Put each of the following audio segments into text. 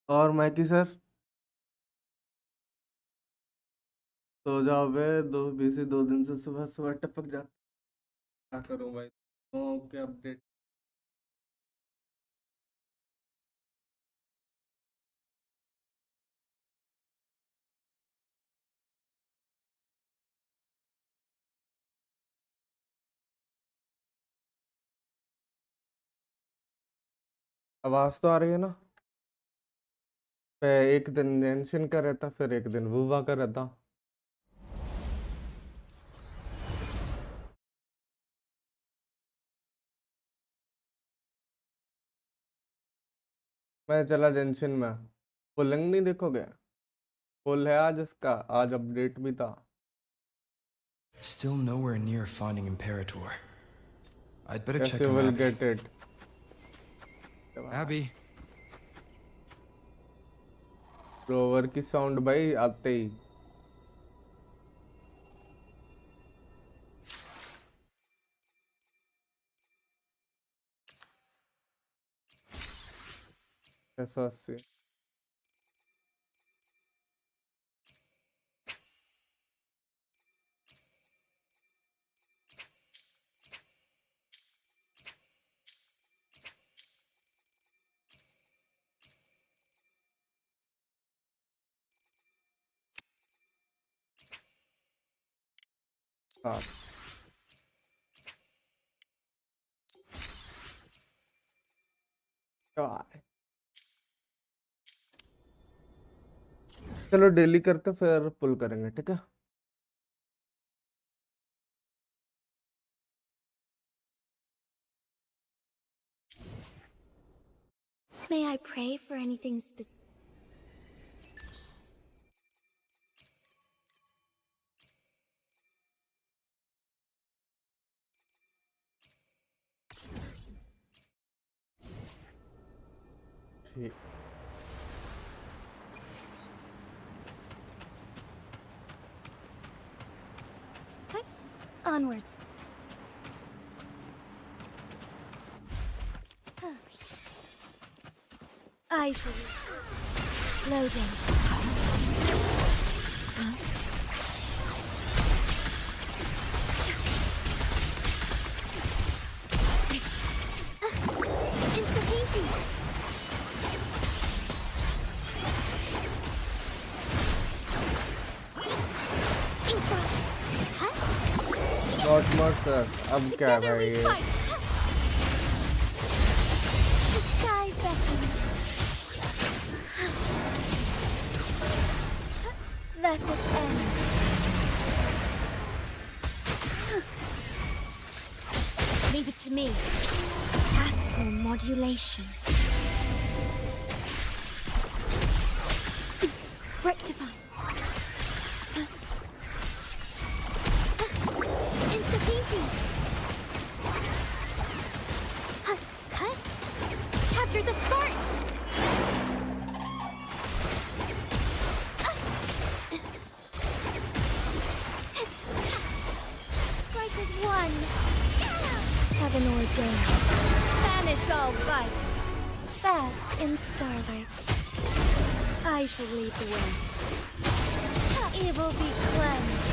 और मैकी sir so जाओ बे। दो बीसी 2 दिन से सुबह सुबह टपक जा। क्या करूं भाई? Okay update. आवाज तो आ रही है ना? एक दिन जेंशिन का रहता, फिर एक दिन वुवा का रहता। मैं चला जेंशिन में। पुलिंग नहीं देखोगे? फुल है आज इसका, आज अपडेट भी था। Still nowhere near finding Imperator. I'd better Yes, check you on will Abby. get it. Abby. Rover की साउंड भाई आते ही। ऐसा से हाँ। यार, चलो डेली करते फिर पुल करेंगे, ठीक है? May I pray for anything specific? ठीक। Onwards. I shall loading. Insta-painting. Not much sir, अब क्या है Together we भाई? fight. The sky beckons. Thus it ends. Leave it to me. Astral modulation. Rectify. Insta-painting. Capture the spark. Strike as one. Heaven ordained. Banish all vice. Bask in starlight. I shall lead the way. Evil be cleansed.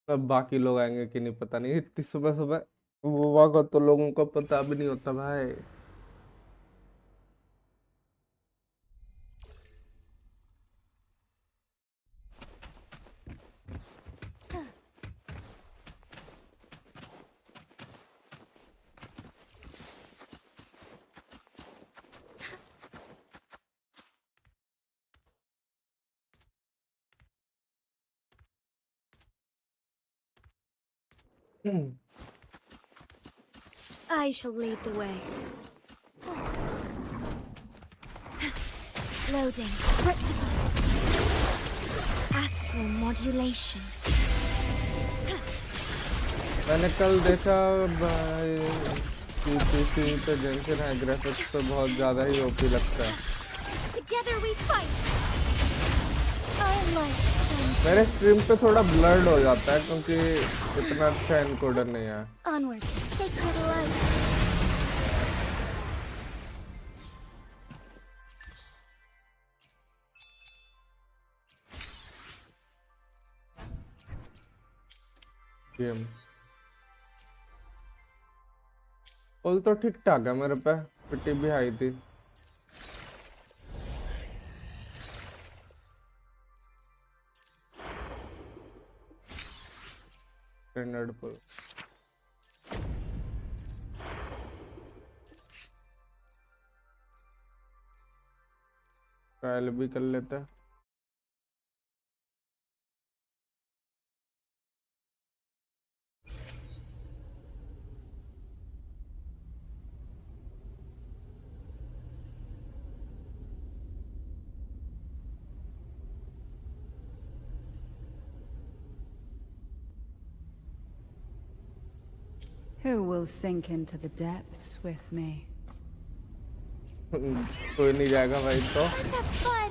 अब बाकी लोग आएंगे कि नहीं पता नहीं, इतनी सुबह सुबह वुवा को तो लोगों को पता भी नहीं होता भाई। I shall lead the way. Loading. Rectify. Astral modulation. मैंने कल देखा भाई पीसी पे जेंशन है ग्राफिक्स पे बहुत ज़्यादा ही ओपी लगता है। Together we fight. I like मेरे स्ट्रीम पे थोड़ा ब्लर्ड हो जाता है क्योंकि इतना अच्छा एनकोडर नहीं है। onwards. Sacred light. गेम पुल तो ठीक ठाक है मेरे पे, पिटी भी हाई थी। स्टैंडर्ड पुल ट्रायल भी कर लेते हैं। Who will sink into the depths with me? कोई नहीं जाएगा भाई तो। Let's have fun.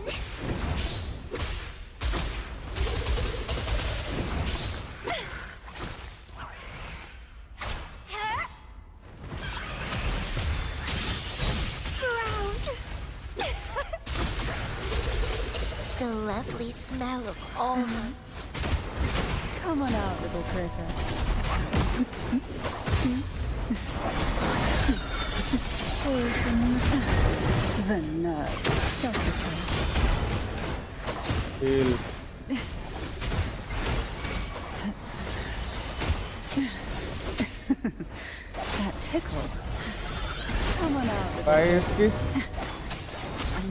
The lovely smell of almond. Come on out, little critter. The nerve. Suffocate. Heal. That tickles. Come on out, little भाई इसकी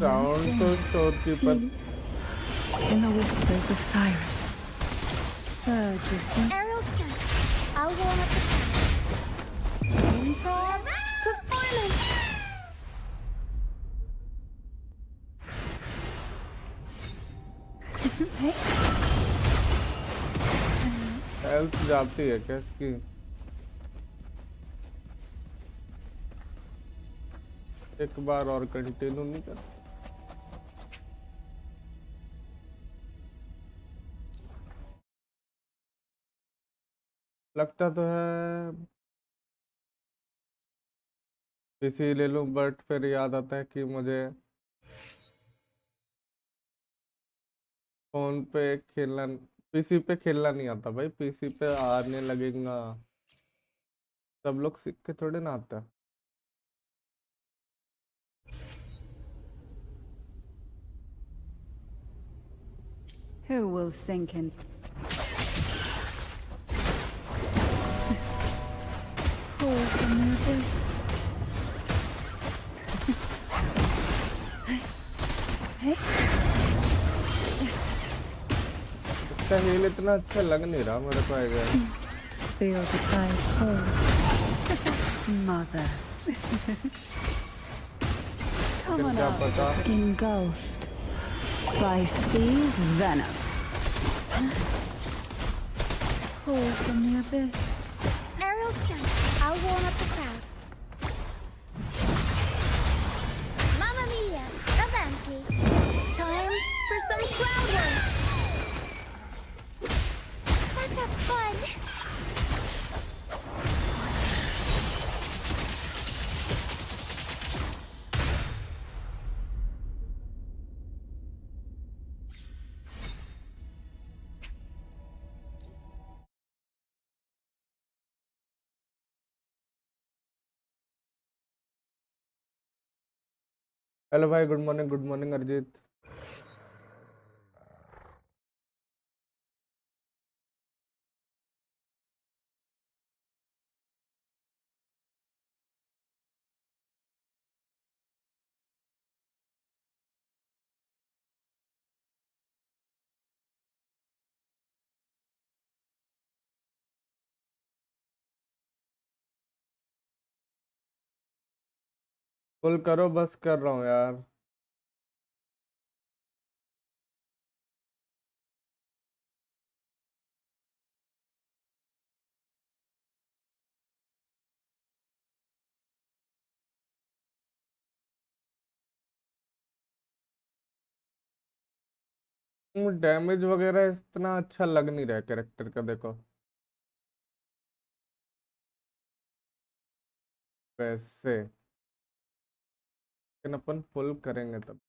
sound तो शोर की पर in the whispers of sirens. Surge of deep. Aerial scent. I'll warm up the camp. Improv performance. Health जाती है क्या इसकी? एक बार और कंटिन्यू नहीं कर। लगता तो है पीसी ले लूं बट फिर याद आता है कि मुझे फोन पे खेलना, पीसी पे खेलना नहीं आता भाई। पीसी पे आने लगेगा, सब लोग सीख के थोड़े ना आता। Who will sink in? Pull from the abyss. इसका हील इतना अच्छा लग नहीं रहा मेरे को आएगा। Feel the tide pull. Smother. Come on क्या out. पता Engulfed by sea's venom. Pull from the abyss. Aerial scent. I'll warm up the crowd. Mamma mia. Avanti. Time for some crowd work. Let's have fun. Hello भाई, good morning Arijit. Full करो, बस कर रहा हूँ यार। Damage वगैरह इतना अच्छा लग नहीं रहा है कैरेक्टर का, देखो वैसे, लेकिन अपन फुल करेंगे तब।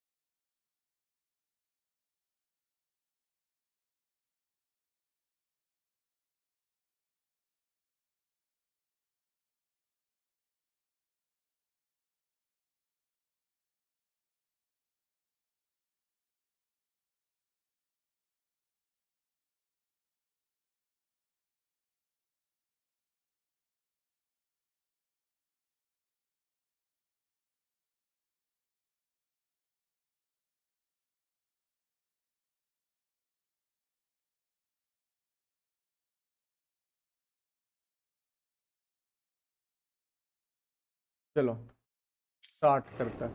चलो स्टार्ट करता है।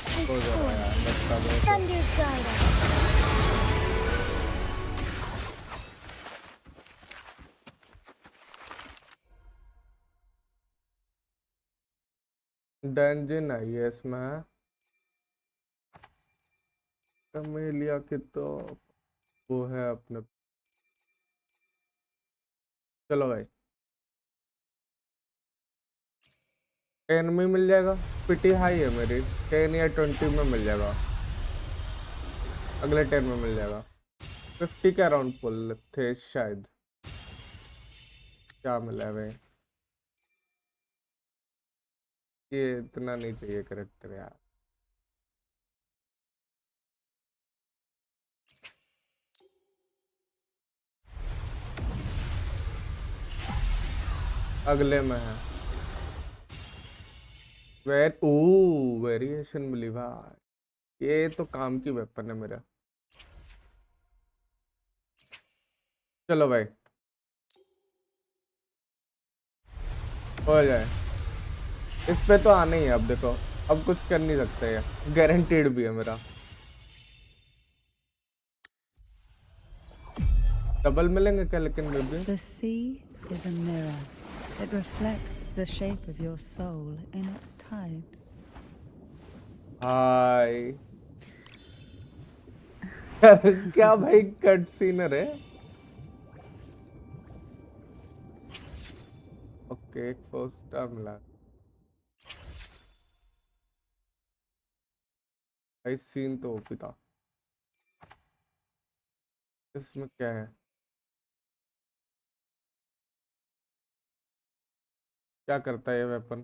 Take हो जा रहा है यार, point. लगता है तो। Thunder guide us. डंजन आई है इसमें, कमेलिया की तो वो है अपने। चलो भाई, 10 में मिल जाएगा। पिटी हाई है मेरी, 10 या 20 में मिल जाएगा, अगले 10 में मिल जाएगा। 50 के अराउंड फुल थे शायद। क्या मिला है भाई, ये इतना नहीं चाहिए करेक्टर यार। अगले में है वेरिएशन मिली भाई, ये तो काम की वेपन है मेरा। चलो भाई, हो जाए। इस पे तो आना ही है अब, देखो अब कुछ कर नहीं सकते, ये गारंटीड भी है मेरा। डबल मिलेंगे क्या लेकिन baby? The sea is a mirror. It reflects the shape of your soul in its tides. हाय क्या भाई, कट सीनर है। ओके, एक पोस्टर मिला भाई, सीन तो ओपी था। इसमें क्या है, क्या करता है ये वेपन?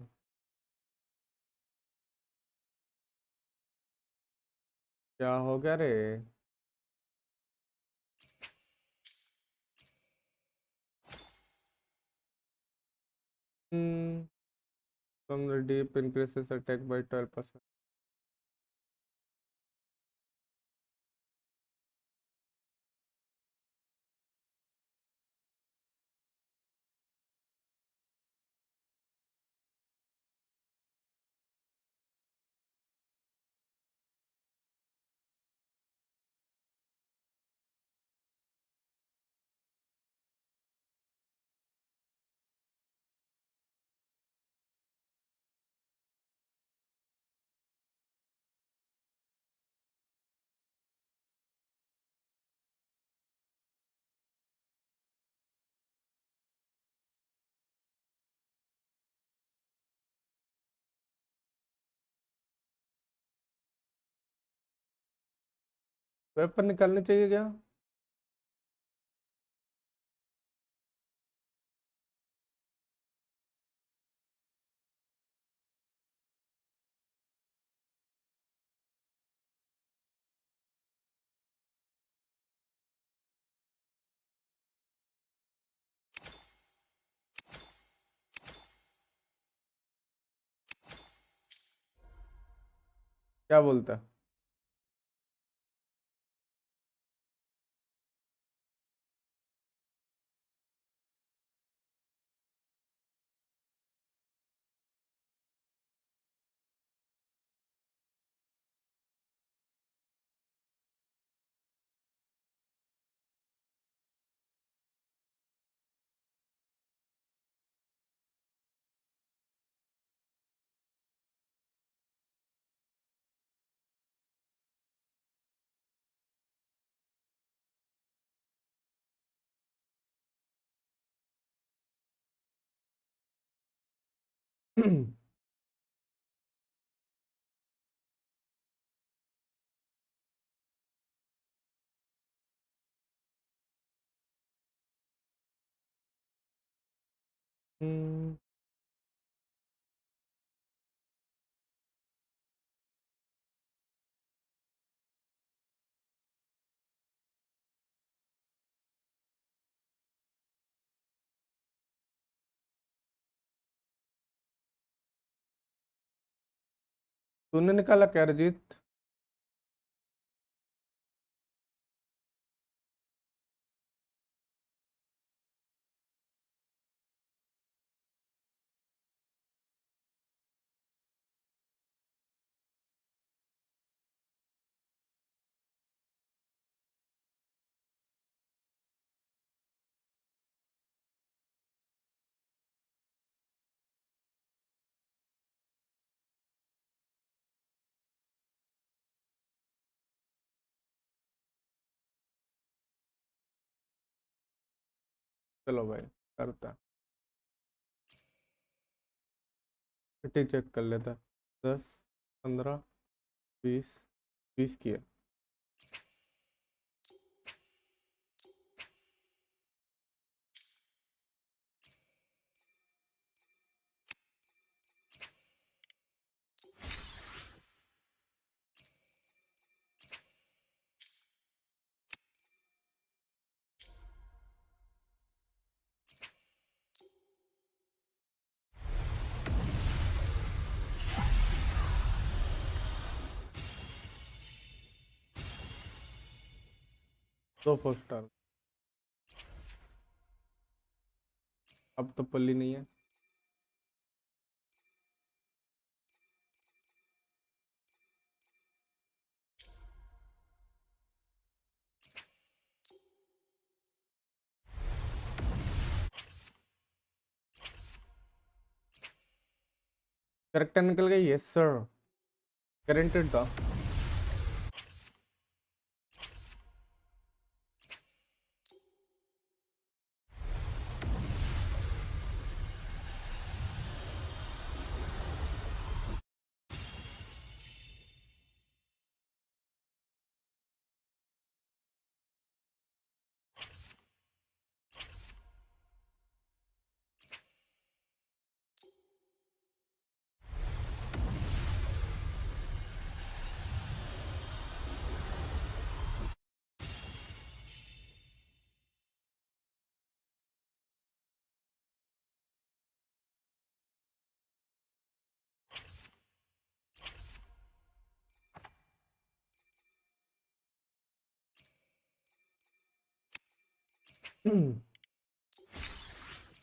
क्या हो गया रे? हम्म, from the deep increases attack by 12%। Weapon निकालने चाहिए क्या? क्या बोलता है? हम्म, तूने निकाला क्या रजीत? चलो भाई, करता फिर चेक कर लेता। 10, 15, 20, 20 की है। दो 4 स्टार। अब तो पल्ली नहीं है। करेक्टर निकल गई, यस सर। गारंटेड था।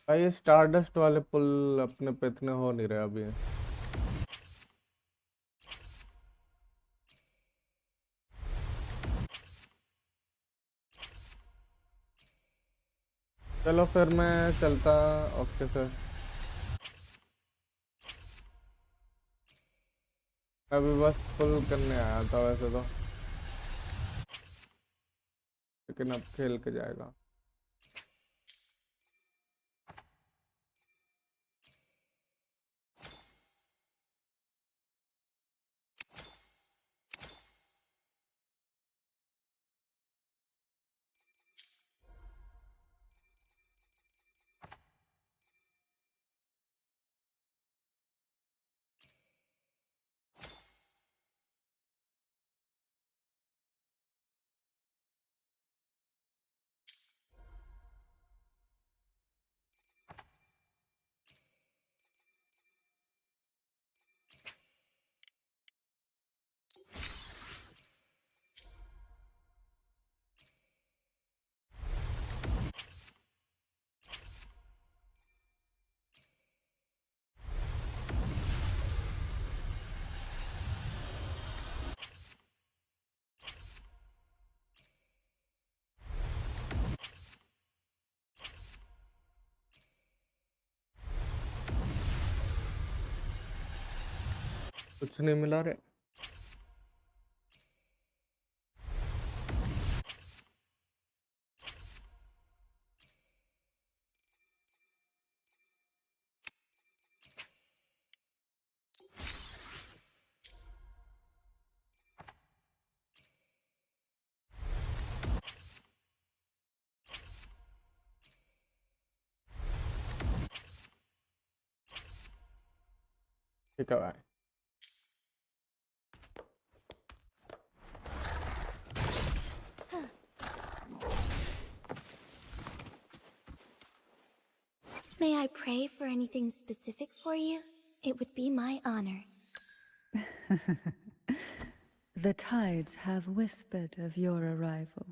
भाई ये स्टारडस्ट वाले पुल अपने पे इतने हो नहीं रहे अभी। चलो फिर मैं चलता। Okay sir. अभी बस पुल करने आया था वैसे तो, लेकिन अब खेल के जाएगा। कुछ नहीं मिला रे। ठीक है भाई. May I pray for anything specific for you? It would be my honor. The tides have whispered of your arrival.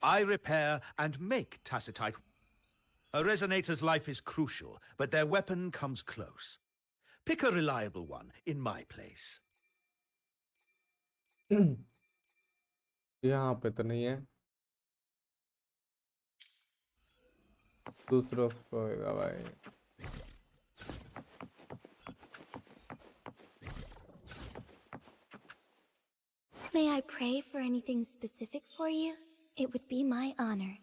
I repair and make Tacitite. A resonator's life is crucial, but their weapon comes close. Pick a reliable one in my place. यहाँ पे तो नहीं है. दूसरा उस पर होगा भाई. May I pray for anything specific for you? It would be my honor.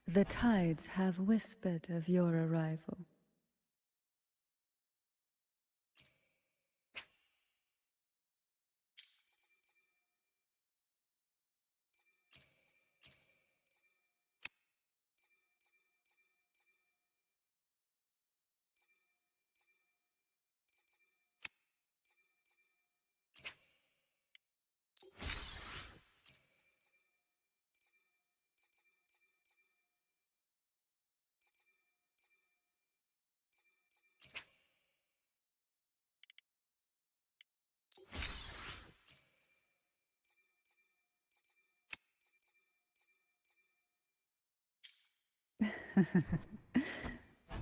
The tides have whispered of your arrival.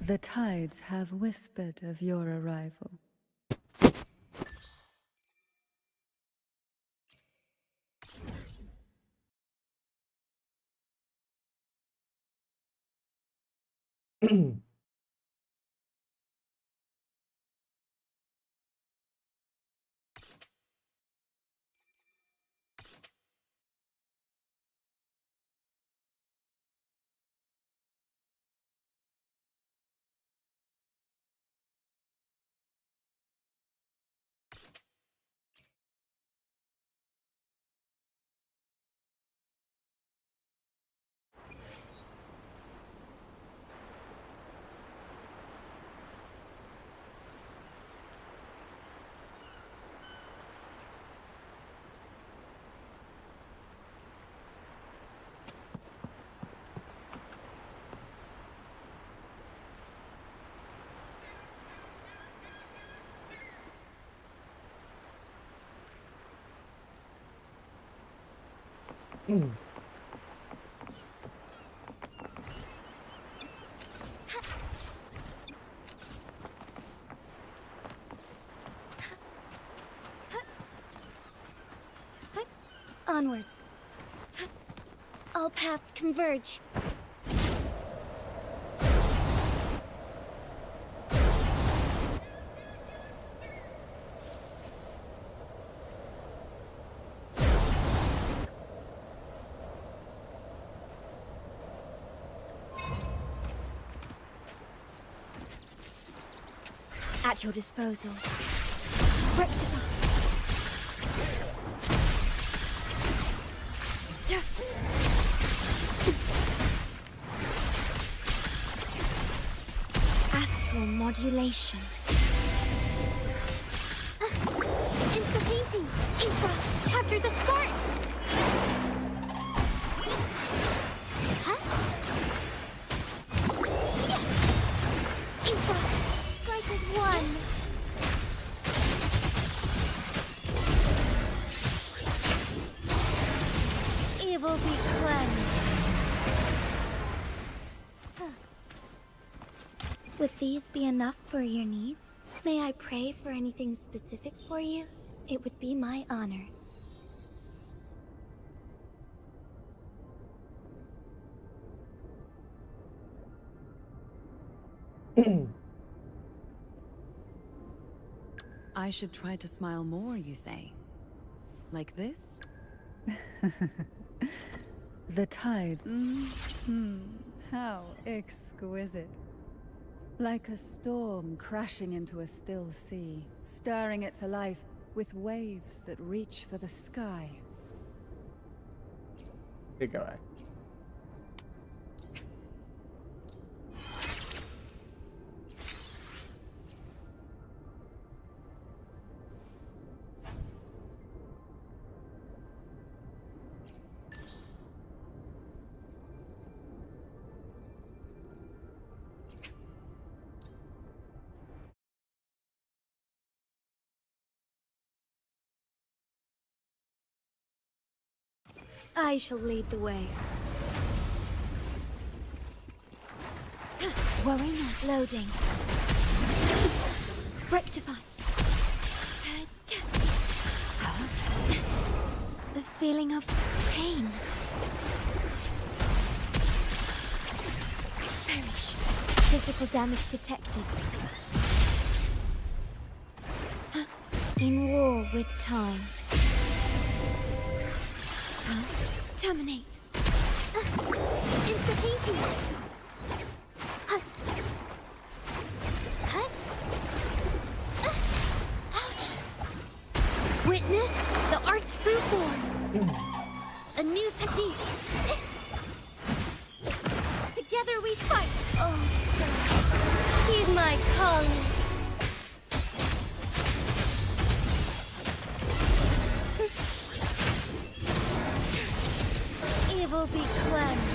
The tides have whispered of your arrival. Onwards. All paths converge. At your disposal. Rectify. Astral modulation. Evil be cleansed. Would these be enough for your needs? May I pray for anything specific for you? It would be my honor. I should try to smile more, you say? Like this? The tides. How exquisite. Like a storm crashing into a still sea, stirring it to life with waves that reach for the sky. Gigabyte. I shall lead the way. Worry not. Loading. Rectify. The feeling of pain. Perish. Physical damage detected. In war with time. Terminate. Interchangeable. Ouch. Witness the art's true form. A new technique. Together we fight. Oh, stars. Heed my calling. Evil be cleansed.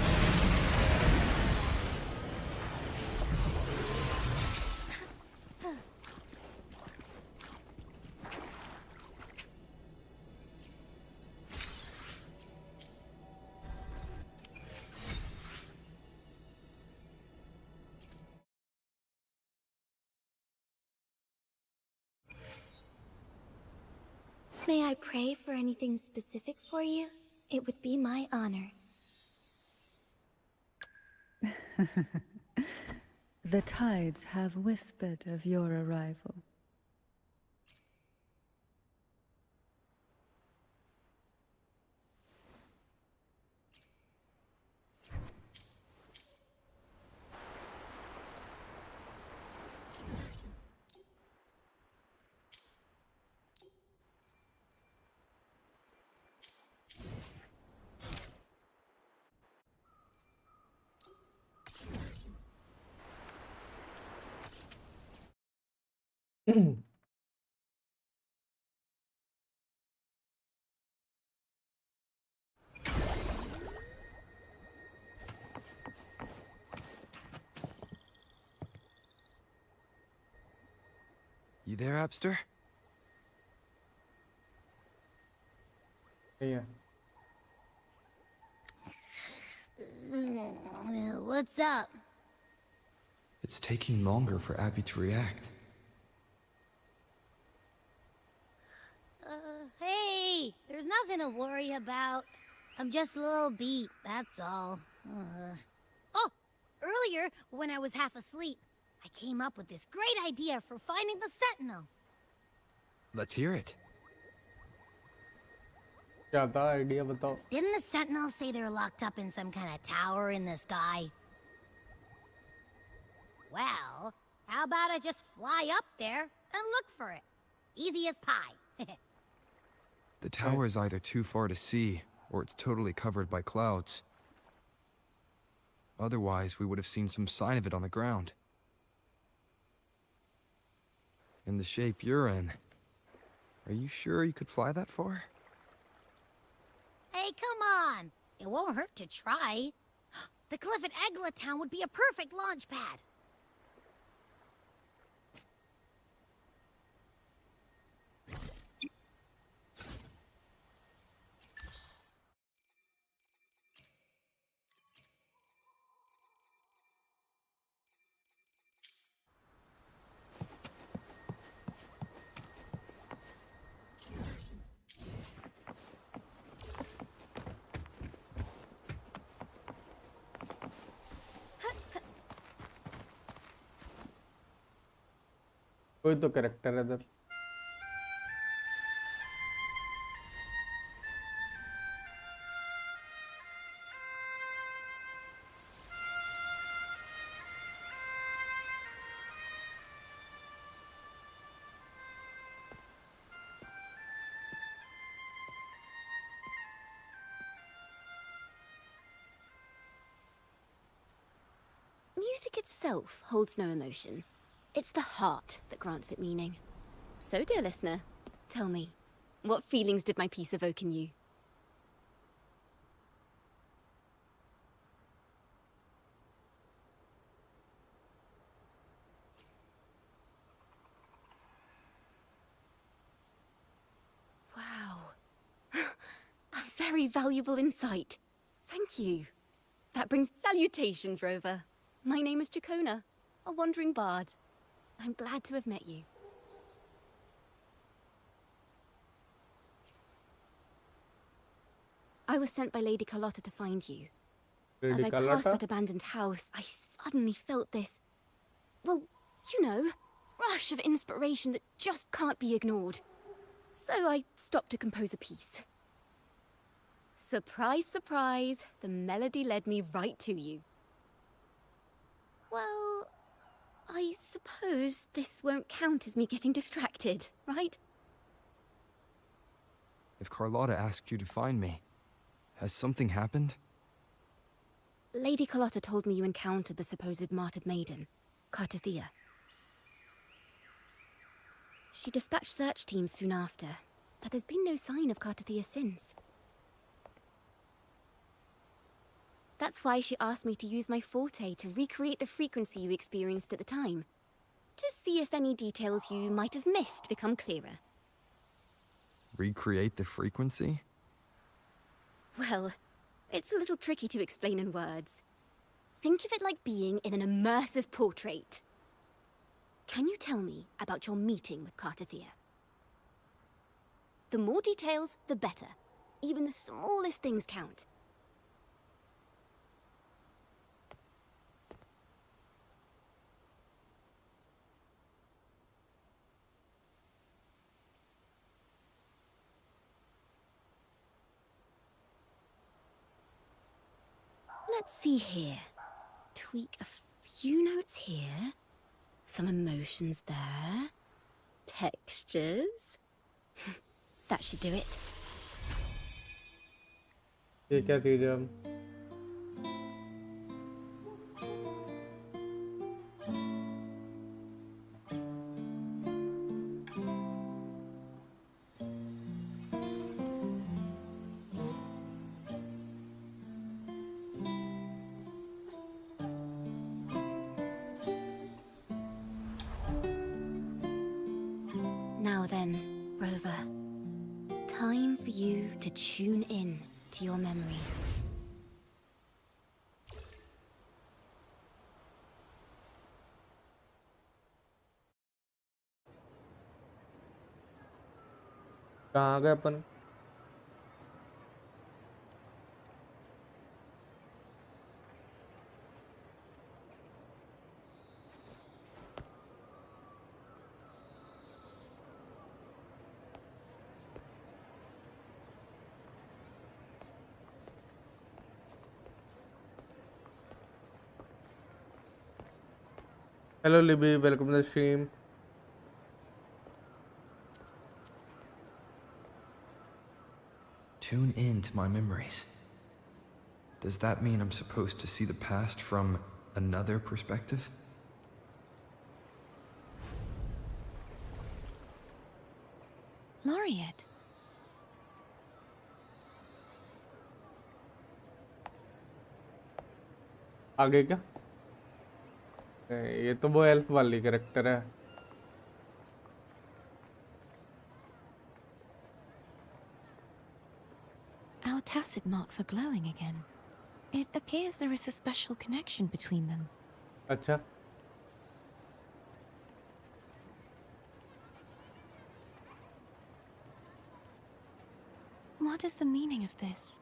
May I pray for anything specific for you? It would be my honor. The tides have whispered of your arrival. You there, Abster? Yeah. What's up? It's taking longer for Abby to react. Hey, there's nothing to worry about. I'm just a little beat, that's all. Oh, earlier, when I was half asleep, I came up with this great idea for finding the Sentinel. Let's hear it. क्या था idea बताओ. Didn't the Sentinel say they're locked up in some kind of tower in the sky? Well, how about I just fly up there and look for it? Easy as pie. The tower is either too far to see, or it's totally covered by clouds. Otherwise, we would have seen some sign of it on the ground. In the shape you're in, are you sure you could fly that far? Hey, come on! It won't hurt to try. The cliff at Egla Town would be a perfect launch pad. कोई तो character है इधर। Music itself holds no emotion. It's the heart that grants it meaning. So, dear listener, tell me, what feelings did my piece evoke in you? Wow. A very valuable insight. Thank you. That brings salutations, Rover. My name is Jacona, a wandering bard. I'm glad to have met you. I was sent by Lady Carlotta to find you. As Lady I passed Carlotta? that abandoned house, I suddenly felt this, well, you know, rush of inspiration that just can't be ignored. So I stopped to compose a piece. Surprise, surprise, the melody led me right to you. Well, I suppose this won't count as me getting distracted, right? If Carlotta asked you to find me, has something happened? Lady Carlotta told me you encountered the supposed martyred maiden, Cartathea. She dispatched search teams soon after, but there's been no sign of Cartathea since. That's why she asked me to use my forte to recreate the frequency you experienced at the time, to see if any details you might have missed become clearer. Recreate the frequency? Well, it's a little tricky to explain in words. Think of it like being in an immersive portrait. Can you tell me about your meeting with Cartathea? The more details, the better. Even the smallest things count. Let's see here. Tweak a few notes here. Some emotions there. Textures. That should do it. ये क्या चीज है? Now then, Rover. Time for you to tune in to your memories. कहाँ गए अपन? Hello Libby, welcome to the stream. Tune in to my memories. Does that mean I'm supposed to see the past from another perspective? Laureate. आगे क्या? ये तो वो elf वाली character है। Our tacit marks are glowing again. It appears there is a special connection between them. अच्छा, What is the meaning of this?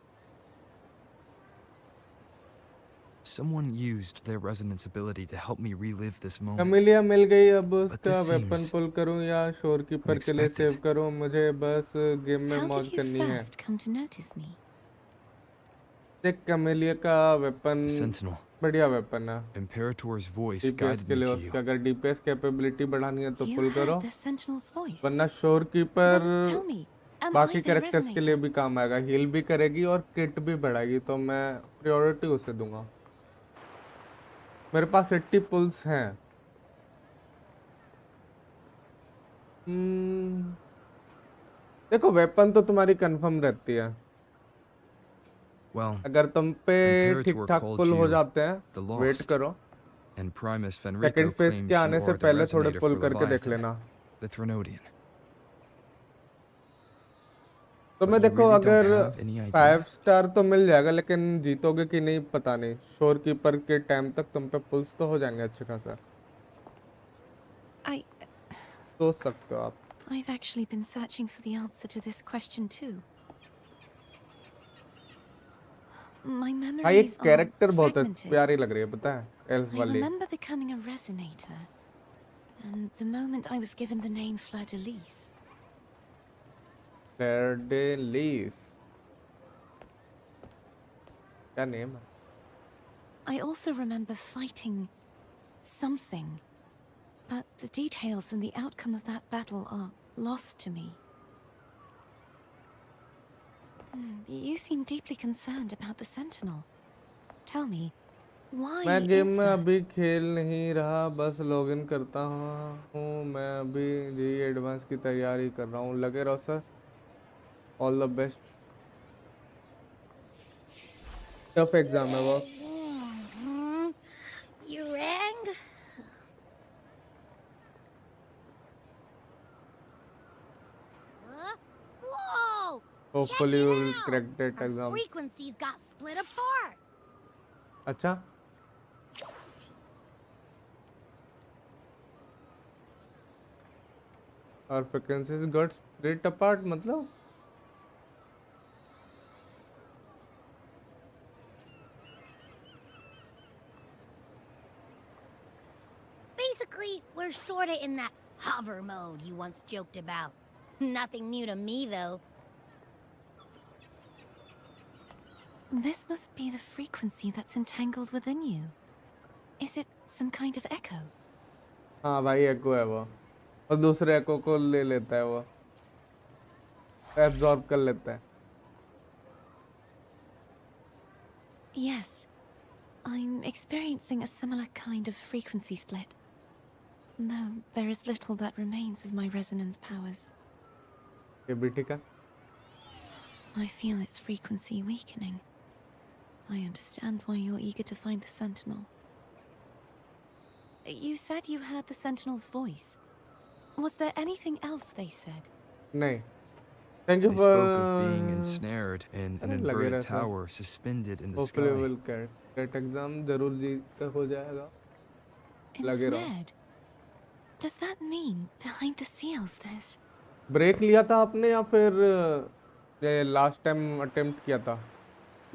Someone used their resonance ability to help me relive this moment. Camellia मिल गई, अब उसका this weapon seems पुल करूं या शोरकीपर के लिए unexpected. Save करूं? मुझे बस गेम में How मौज did you करनी है। first come to notice me? देख कैमेलिया का वेपन The Sentinel. बढ़िया वेपन है। Imperator's voice डीपीएस guided के me लिए to उसका you. अगर डीपीएस कैपेबिलिटी बढ़ानी है तो You पुल करो, heard the Sentinel's voice. वरना शोरकीपर Then tell me, am I बाकी their कैरेक्टर्स के लिए resonator? भी काम आएगा, हील भी करेगी और किट भी बढ़ाएगी, तो मैं प्रायोरिटी उसे दूंगा। मेरे पास 80 पुल्स हैं। देखो वेपन तो तुम्हारी कंफर्म रहती है। Well, अगर तुम पे ठीक Imperator ठाक called पुल हो you जाते हैं, the वेट Lost, करो। and Primus second Fenrico phase claims के you आने से are the पहले थोड़े resonator पुल for करके देख Leviathan, लेना। the Threnodian. तो But मैं you देखो really don't अगर have any idea? 5 स्टार तो मिल जाएगा, लेकिन जीतोगे कि नहीं पता नहीं। शोरकीपर के टाइम तक तुम पे पुल्स तो हो जाएंगे अच्छे खासा। सोच सकते हो आप। I've actually been searching for the answer to this question too. My हाँ, ये memories are कैरेक्टर बहुत fragmented. प्यारी लग रही है, पता है, एल्फ I वाली। remember becoming a resonator, and the moment I was given the name Fleur-de-Lis. फ्लैडेलिस, क्या नेम है? I also remember fighting something, but the details and the outcome of that battle are lost to me. You seem deeply concerned about the Sentinel. Tell me, why मैं game is में that? अभी खेल नहीं रहा, बस login करता हूँ। मैं अभी जी एडवांस की तैयारी कर रहा हूँ। लगे रहो sir, all the best. Tough exam है वो। You rang? Whoa! Hopefully Check you it will out! Crack that Our exam. frequencies got split apart. अच्छा, और फ्रीक्वेंसीज गॉट स्प्लिट अपार्ट मतलब? Basically, we're sorta in that hover mode you once joked about. Nothing new to me, though. This must be the frequency that's entangled within you. Is it some kind of echo? हाँ भाई, एको है वो, और दूसरे एको को ले लेता है वो, एब्जॉर्ब कर लेता है। Yes, I'm experiencing a similar kind of frequency split. Though there is little that remains of my resonance powers. ये भी ठीक है। I feel its frequency weakening. I understand why you're eager to find the Sentinel. You said you heard the Sentinel's voice. Was there anything else they said? नहीं, thank you They for. spoke of being ensnared in an लगे inverted रहा tower suspended in the hopefully sky. Will CAT exam जरूर जीत हो जाएगा। लगे रहो। Ensnared? Does that mean behind the seals there's... break लिया था आपने या फिर ये लास्ट टाइम अटेम्प्ट किया था,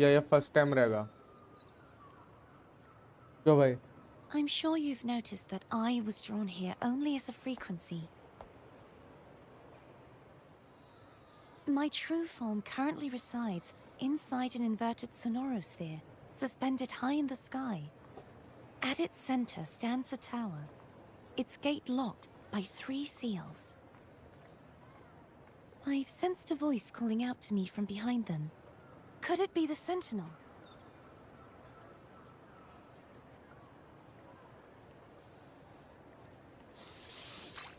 या ये फर्स्ट टाइम रहेगा? क्यों भाई? I'm sure you've noticed that I was drawn here only as a frequency. My true form currently resides inside an inverted sonorosphere, suspended high in the sky. At its center stands a tower, its gate locked by 3 seals. I've sensed a voice calling out to me from behind them. Could it be the Sentinel?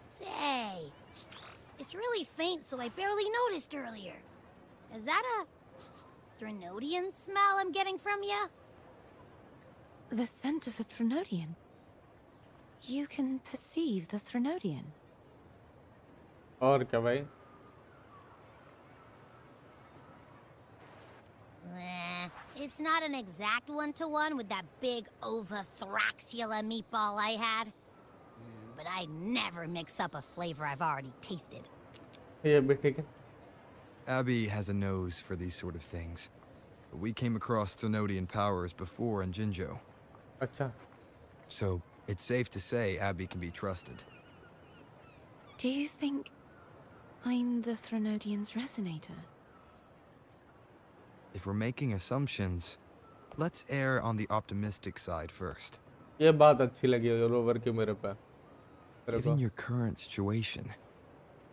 Say, it's really faint, so I barely noticed earlier. Is that a Threnodian smell I'm getting from you? The scent of a Threnodian? You can perceive the Threnodian? और क्या भाई? It's not an exact one-to-one with that big Ovathraxula meatball I had. But I never mix up a flavor I've already tasted. ये भी ठीक है। Abby has a nose for these sort of things. We came across Threnodian powers before in Jinzhou. अच्छा So it's safe to say Abby can be trusted. Do you think I'm the Threnodian's resonator? If we're making assumptions, let's err on the optimistic side first. ये बात अच्छी लगी rover की मेरे को Given your current situation,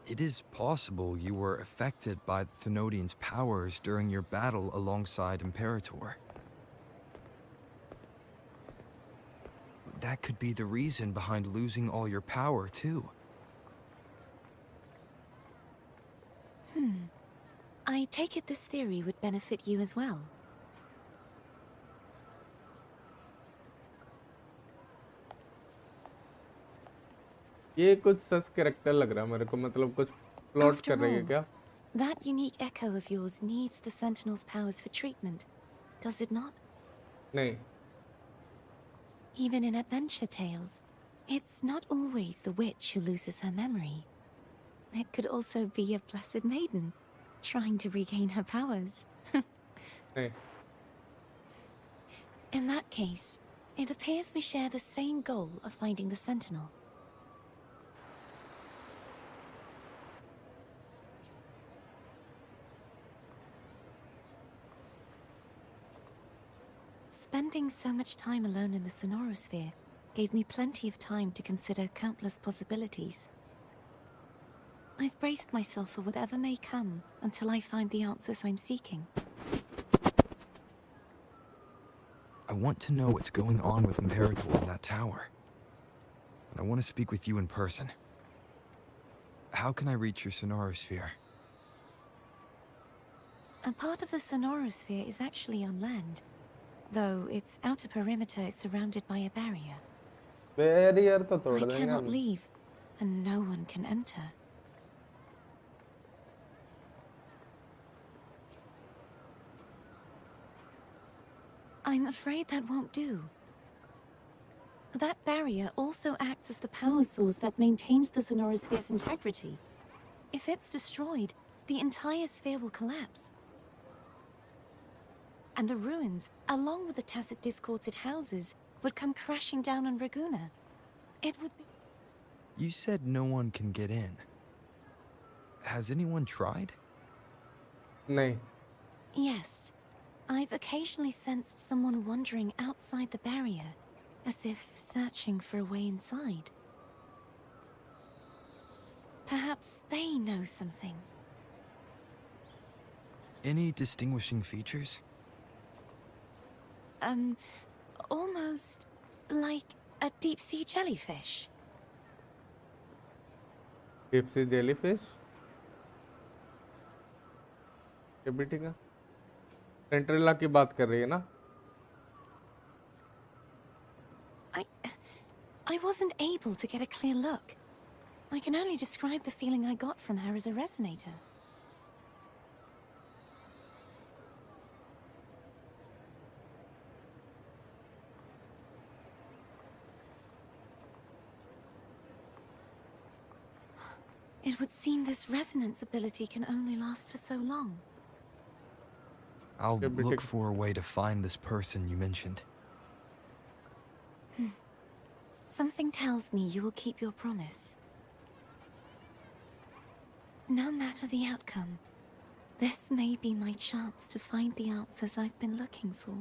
it is possible you were affected by the Thenodian's powers during your battle alongside Imperator. That could be the reason behind losing all your power, too. I take it this theory would benefit you as well. ये कुछ सस character लग रहा है मेरे को मतलब कुछ plot After कर रही है all, क्या that unique echo of yours needs the Sentinel's powers for treatment, does it not? नहीं Even in adventure tales, it's not always the witch who loses her memory. It could also be a blessed maiden, trying to regain her powers. नहीं In that case, it appears we share the same goal of finding the Sentinel. Spending so much time alone in the Sonorosphere gave me plenty of time to consider countless possibilities. I've braced myself for whatever may come until I find the answers I'm seeking. I want to know what's going on with Imperator in that tower. And I want to speak with you in person. How can I reach your Sonorosphere? A part of the Sonorosphere is actually on land, though its outer perimeter is surrounded by a barrier. Barrier तो तोड़ I देंगे cannot हम leave, and no one can enter. I'm afraid that won't do. That barrier also acts as the power source that maintains the Sonorosphere's integrity. If it's destroyed, the entire sphere will collapse. And the ruins, along with the tacit discords it houses, would come crashing down on Raguna. It would be... You said no one can get in. Has anyone tried? नहीं Yes. I've occasionally sensed someone wandering outside the barrier, as if searching for a way inside. Perhaps they know something. Any distinguishing features? Almost like a deep-sea jellyfish. Deep sea jellyfish ये भी ठीक है कैंटरेला की बात कर रही है ना I wasn't able to get a clear look. I can only describe the feeling I got from her as a resonator. It would seem this resonance ability can only last for so long. I'll Yeah, but look take- for a way to find this person you mentioned. Something tells me you will keep your promise. No matter the outcome, this may be my chance to find the answers I've been looking for.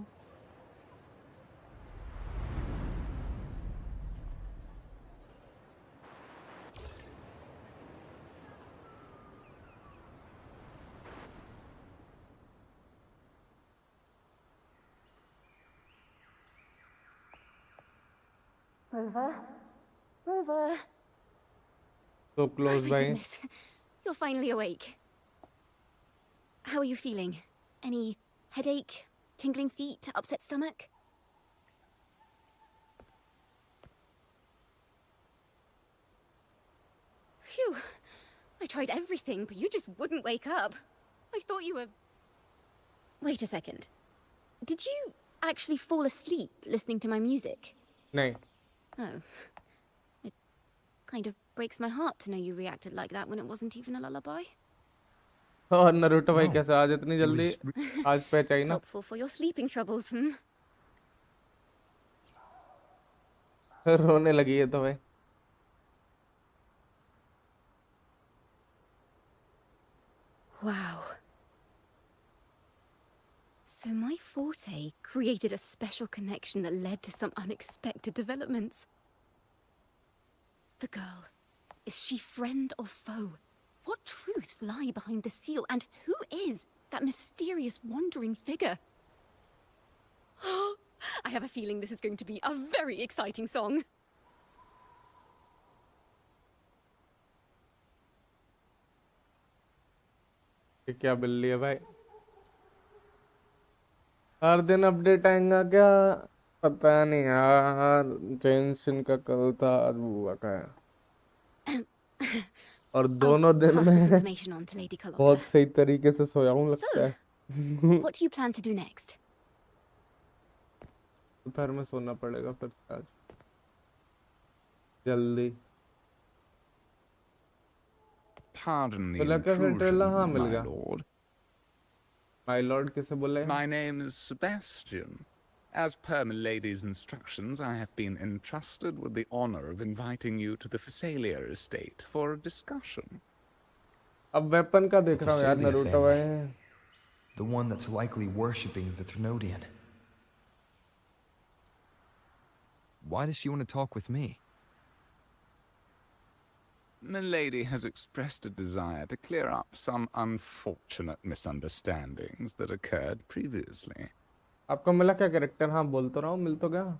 Rover? Rover? so Oh, close thank by goodness. You're finally awake. How are you feeling? Any headache, tingling feet, upset stomach? Phew. I tried everything, but you just wouldn't wake up. I thought you were... Wait a second. Did you actually fall asleep listening to my music? नहीं Oh. It kind of breaks my heart to know you reacted like that when it wasn't even a lullaby. और Naruto भाई No, कैसे आज इतनी it जल्दी was आज पहचाई ना Helpful for your sleeping troubles, hmm? रोने लगी है तो भाई। Wow. So my forte created a special connection that led to some unexpected developments. The girl, is she friend or foe? What truths lie behind the seal, and who is that mysterious wandering figure? I have a feeling this is going to be a very exciting song. ये क्या बिल्ली है भाई? हर दिन update आएगा क्या? पता नहीं यार। जेंशिन का कल था, आज बुआ का है। और दोनों दिन Pass this में information on to Lady Carlotta. बहुत सही तरीके से सोया हूँ लगता So, है। what do you plan to do next? दोपहर में सोना पड़ेगा फिर से आज जल्दी। Pardon the बोला क्या कैंटरेला? हाँ intrusion, मिल my गया। lord. माय लॉर्ड किसे बोले? My name is Sebastian. As per my lady's instructions, I have been entrusted with the honor of inviting you to the Phasalia estate for a discussion. अब weapon का देख The रहा हूँ यार Phasalia Naruto family. भाई। The one that's likely worshipping the Thrnodian. Why does she want to talk with me? My lady has expressed a desire to clear up some unfortunate misunderstandings that occurred previously. आपको मिला क्या character? हाँ बोल तो रहा हूँ, मिल तो गया।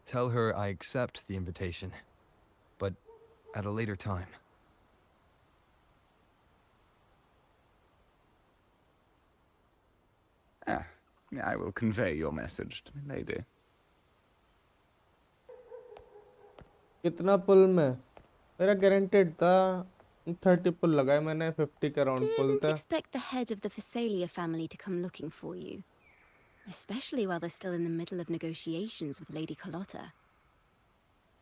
Tell her I accept the invitation, but at a later time. I will convey your message to my lady. कितना पुल में? मेरा गारंटेड था 30 पुल लगाए मैंने, 50 का राउंड पुल Didn't था। expect the head of the Phasalia family to come looking for you. Especially while they're still in the middle of negotiations with Lady Carlotta.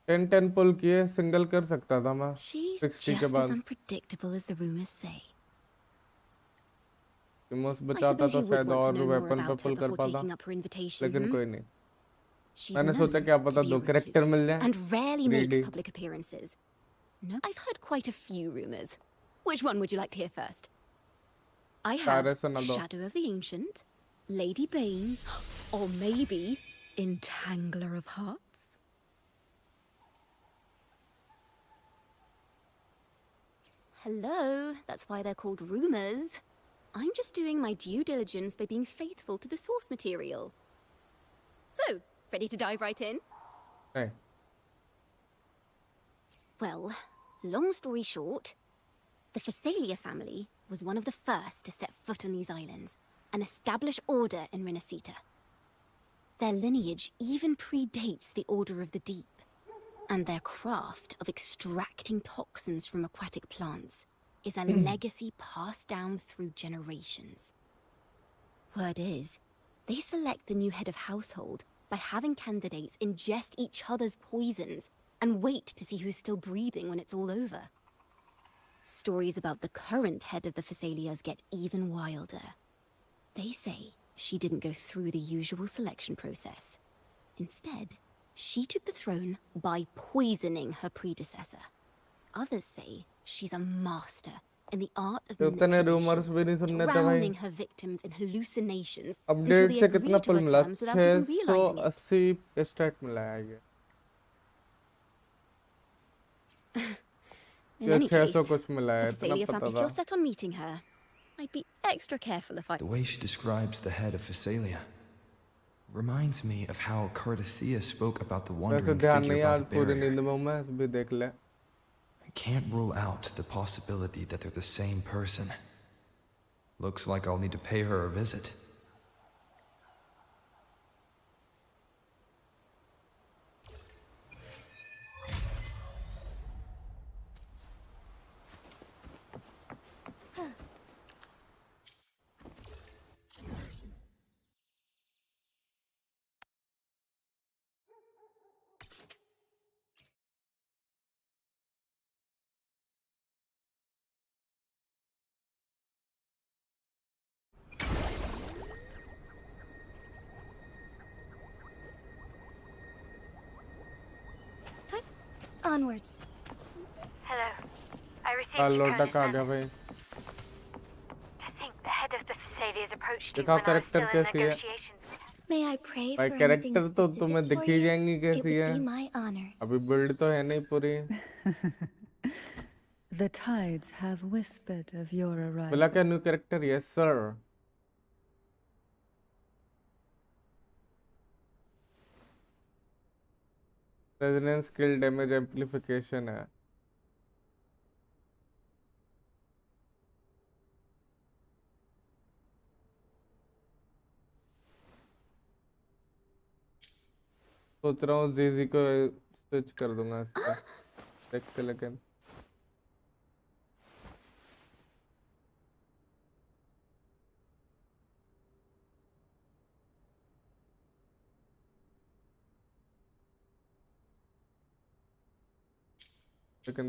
10 पुल किए, single कर सकता था मैं She's 60 के just as बाद। unpredictable as the rumors say. Amos I बचाता suppose तो you would शायद want to और know more वेपन पे about her पुल कर before पाता, taking up her invitation, लेकिन कोई नहीं। She's मैंने सोचा known क्या to पता be दो a कैरेक्टर मिल recluse जाए। and rarely makes 3D। public appearances. No, I've heard quite a few rumors. Which one would you like to hear first? I have सारे सुना दो। Shadow of the Ancient, Lady Bane, or maybe Entangler of Hearts. Hello, that's why they're called rumors. I'm just doing my due diligence by being faithful to the source material. So, ready to dive right in? नहीं। Well, long story short, the Phasalia family was one of the first to set foot on these islands and establish order in Renacita. Their lineage even predates the Order of the Deep, and their craft of extracting toxins from aquatic plants is a legacy passed down through generations. Word is, they select the new head of household by having candidates ingest each other's poisons and wait to see who's still breathing when it's all over. Stories about the current head of the Phasalias get even wilder. They say she didn't go through the usual selection process. Instead, she took the throne by poisoning her predecessor. Others say she's a master in the art of उतने rumours manipulation, भी नहीं सुनने थे भाई। drowning her victims in hallucinations until update they से कितना agree to pull her मिला? terms without even realizing it. 680 stat मिला है ये। In any case, 600 कुछ मिला है, the इतना Phasalia पता family, if था। you're set on meeting her, I'd be extra careful if I... The way she describes the head of Phasalia reminds me of how Cardathea spoke about the वैसे wandering ध्यान figure नहीं, by आज the पूरी barrier. नींद में हूँ मैं, भी देख ले। I can't rule out the possibility that they're the same person. Looks like I'll need to pay her a visit. Onwards. Hello. I received लोटक uh Jacona's गया भाई. To think the head of the Thessalians approached you दिखाओ when I was character still in कैसी है. negotiations. May I pray भाई for anything character तो specific तुम्हें for दिख ही you? जाएंगी It कैसी would है. be my honor. अभी बिल्ड तो है नहीं पूरी. The tides have whispered of your मिला क्या arrival. New character? Yes sir. Resonance skill damage amplification है. सोच रहा हूँ जीजी को स्विच कर दूंगा इससे. देखते लेकिन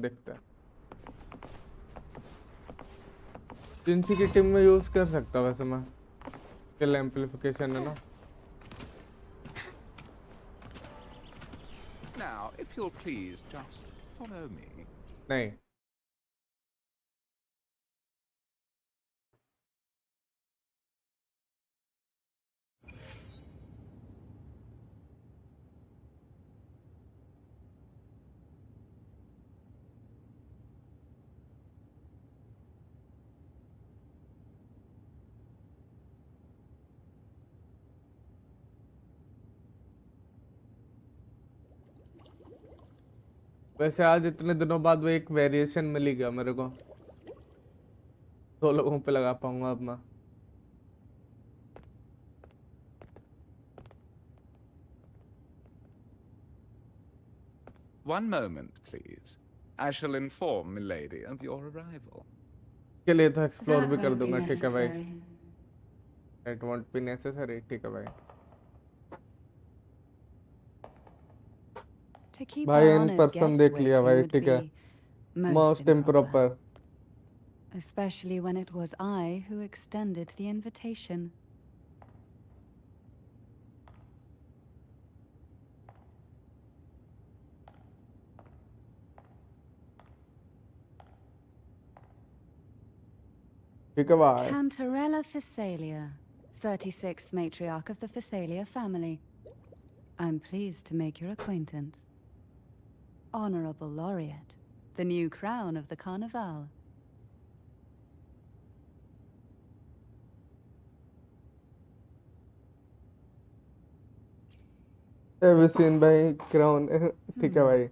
देखते हैं. जिनसी की टीम में यूज कर सकता वैसे मैं. स्किल एम्पलीफिकेशन है ना. Now, if you'll please just follow me. नहीं. वैसे आज इतने दिनों बाद वो एक वेरिएशन मिल ही गया मेरे को. 2 लोगों पे लगा पाऊंगा अब मैं. One moment, please. I shall inform milady of your arrival. के लिए तो एक्सप्लोर That भी कर won't be दूंगा. ठीक है भाई. necessary. It won't be necessary. ठीक है भाई. To keep भाई our in honored person guest देख लिया waiting भाई. would ठीक है. be most most improper. Improper. Especially when it was I who extended the invitation. ठीक है भाई. Cantarella Physalia, 36th matriarch of the Physalia family. I'm pleased to make your acquaintance. Honorable Laureate, the new crown of the Carnival. Have you seen भाई crown? ठीक है भाई.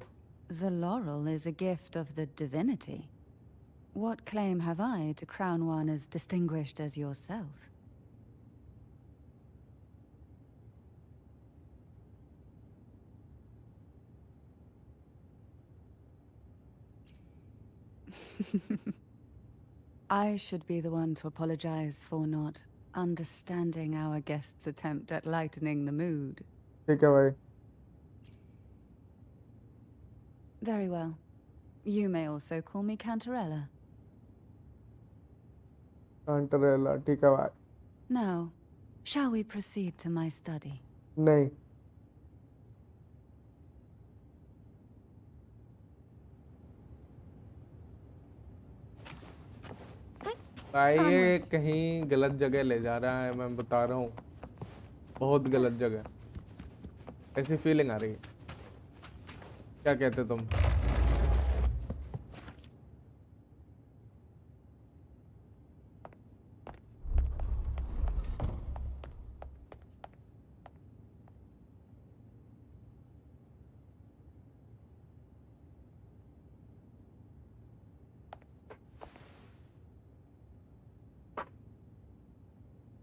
The laurel is a gift of the divinity. What claim have I to crown one as distinguished as yourself? I should be the one to apologize for not understanding our guest's attempt at lightening the mood. ठीक है भाई. Very well. You may also call me Cantarella. Cantarella. ठीक है भाई. Now, shall we proceed to my study? नहीं. भाई ये कहीं गलत जगह ले जा रहा है. मैं बता रहा हूँ. बहुत गलत जगह. ऐसी फीलिंग आ रही है. क्या कहते तुम?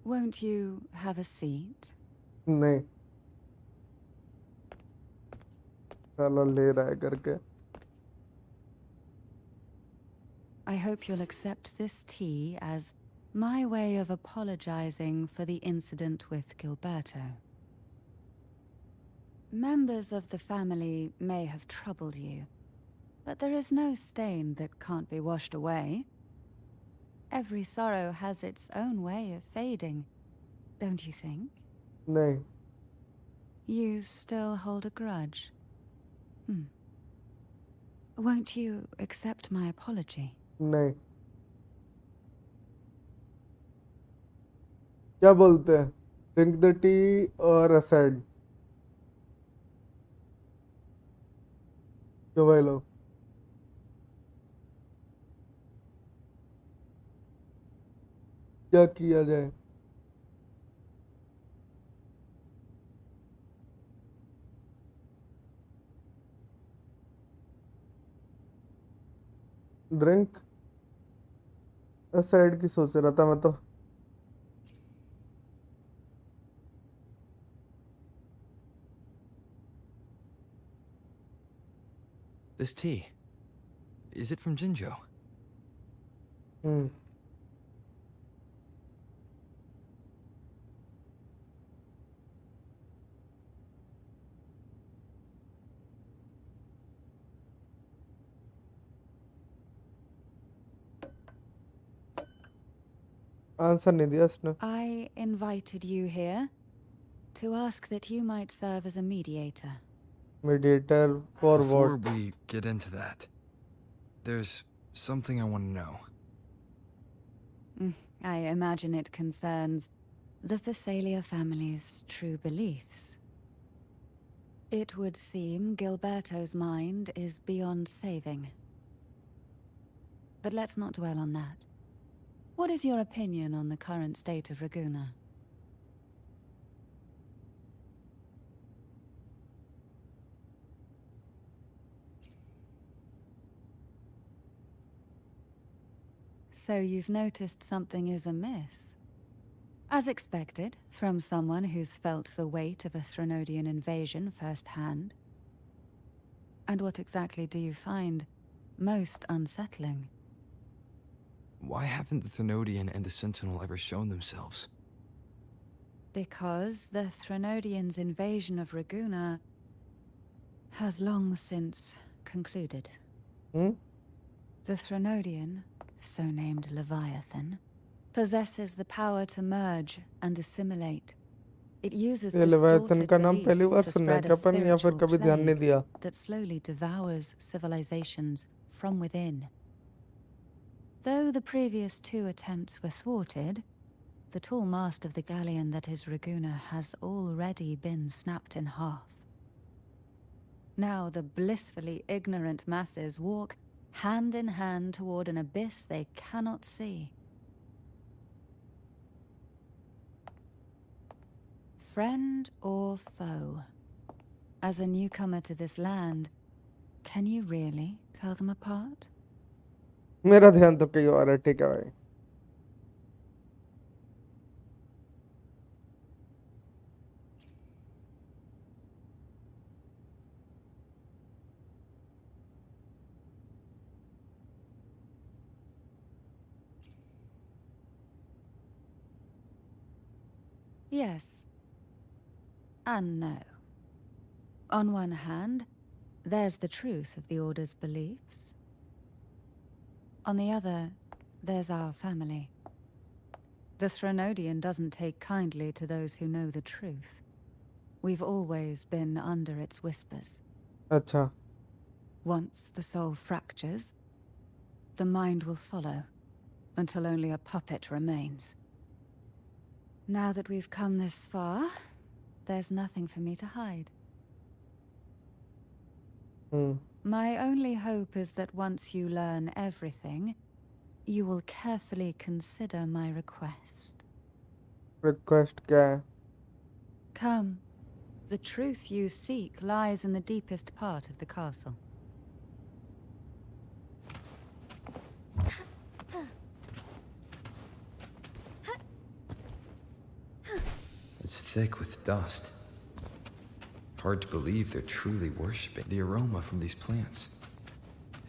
Won't you have a seat? नहीं. साला ले रहा है करके. I hope you'll accept this tea as my way of apologizing for the incident with Gilberto. Members of the family may have troubled you, but there is no stain that can't be washed away. Every sorrow has its own way of fading, don't you think? नहीं. You still hold a grudge? Won't you accept my apology? नहीं, क्या बोलते हैं? Drink the T और assessed. क्यों भाई लोग? क्या किया जाए? ड्रिंक असेड की सोच रहा था मैं तो। This tea, is it from Jinjo? Hmm. Answer नहीं दिया उसने। I invited you here to ask that you might serve as a mediator. Mediator for Before what? we get into that, there's something I want to know. I imagine it concerns the Phasalia family's true beliefs. It would seem Gilberto's mind is beyond saving. But let's not dwell on that. What is your opinion on the current state of Raguna? So you've noticed something is amiss? As expected, from someone who's felt the weight of a Threnodian invasion firsthand. And what exactly do you find most unsettling? Why haven't the Thenodian and the Sentinel ever shown themselves? Because the Threnodians' invasion of Raguna has long since concluded. Hmm. The Threnodian, so named Leviathan, possesses the power to merge and assimilate. It uses ये Leviathan distorted का नाम पहली beliefs bar to सुनना है spread a क्या अपन, या फिर spiritual कभी ध्यान नहीं plague दिया? that slowly devours civilizations from within. Though the previous two attempts were thwarted, the tall mast of the galleon that is Raguna has already been snapped in half. Now the blissfully ignorant masses walk hand in hand toward an abyss they cannot see. Friend or foe? As a newcomer to this land, can you really tell them apart? मेरा ध्यान तो कहीं और है। ठीक है भाई। Yes. And no. On one hand, there's the truth of the Order's beliefs. On the other, there's our family. The Threnodian doesn't take kindly to those who know the truth. We've always been under its whispers. अच्छा। Once the soul fractures, the mind will follow, until only a puppet remains. Now that we've come this far, there's nothing for me to hide. Hmm. My only hope is that once you learn everything, you will carefully consider my request. Request क्या है? Come. The truth you seek lies in the deepest part of the castle. It's thick with dust. Hard to believe they're truly worshipping. The aroma from these plants.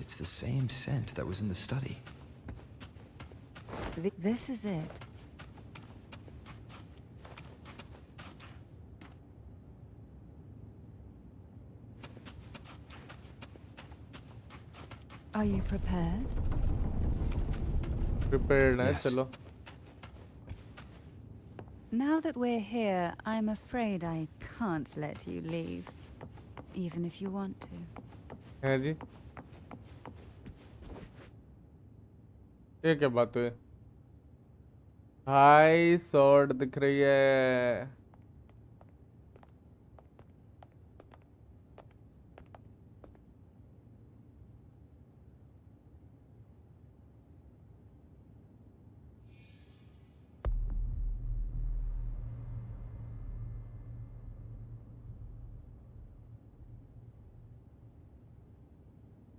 It's the same scent that was in the study. This is it. Are you prepared? Prepared है। Yes. चलो। Now that we're here, I'm afraid I can't let you leave. Even if you want to. है जी। ये क्या बात हुई भाई? sword दिख रही है।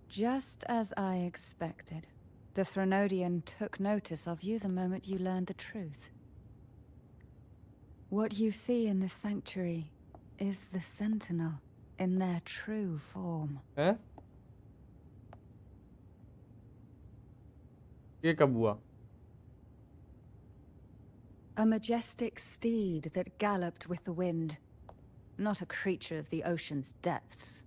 Just as I expected, the Threnodian took notice of you the moment you learned the truth. What you see in the sanctuary is the Sentinel in their true form. हैं? ये कब हुआ? A majestic steed that galloped with the wind, not a creature of the ocean's depths.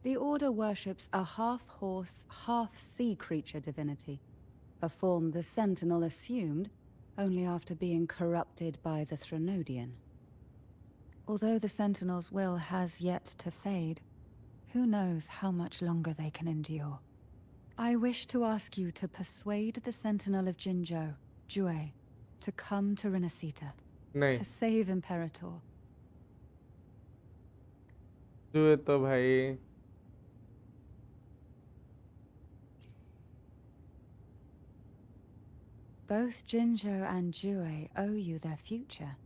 The Order worships a half-horse, half-sea creature divinity, a form the Sentinel assumed only after being corrupted by the Threnodian. Although the Sentinel's will has yet to fade, who knows how much longer they can endure. I wish to ask you to persuade the Sentinel of Jinzhou, Jue, to come to Renacita, नहीं to save Imperator. जुए तो भाई Both Jinzhou and Jue owe you their future.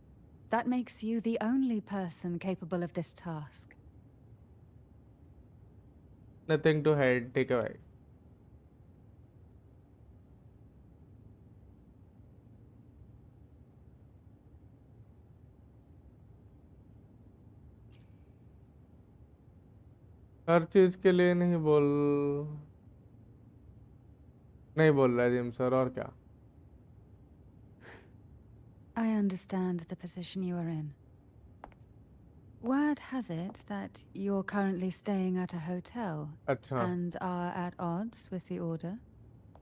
That makes you the only person capable of this task. nothing to hide, ठीक है भाई। हर चीज के लिए नहीं बोल रहा है जिम सर, और क्या? I understand the position you are in. Word has it that you're currently staying at a hotel अच्छा and are at odds with the Order.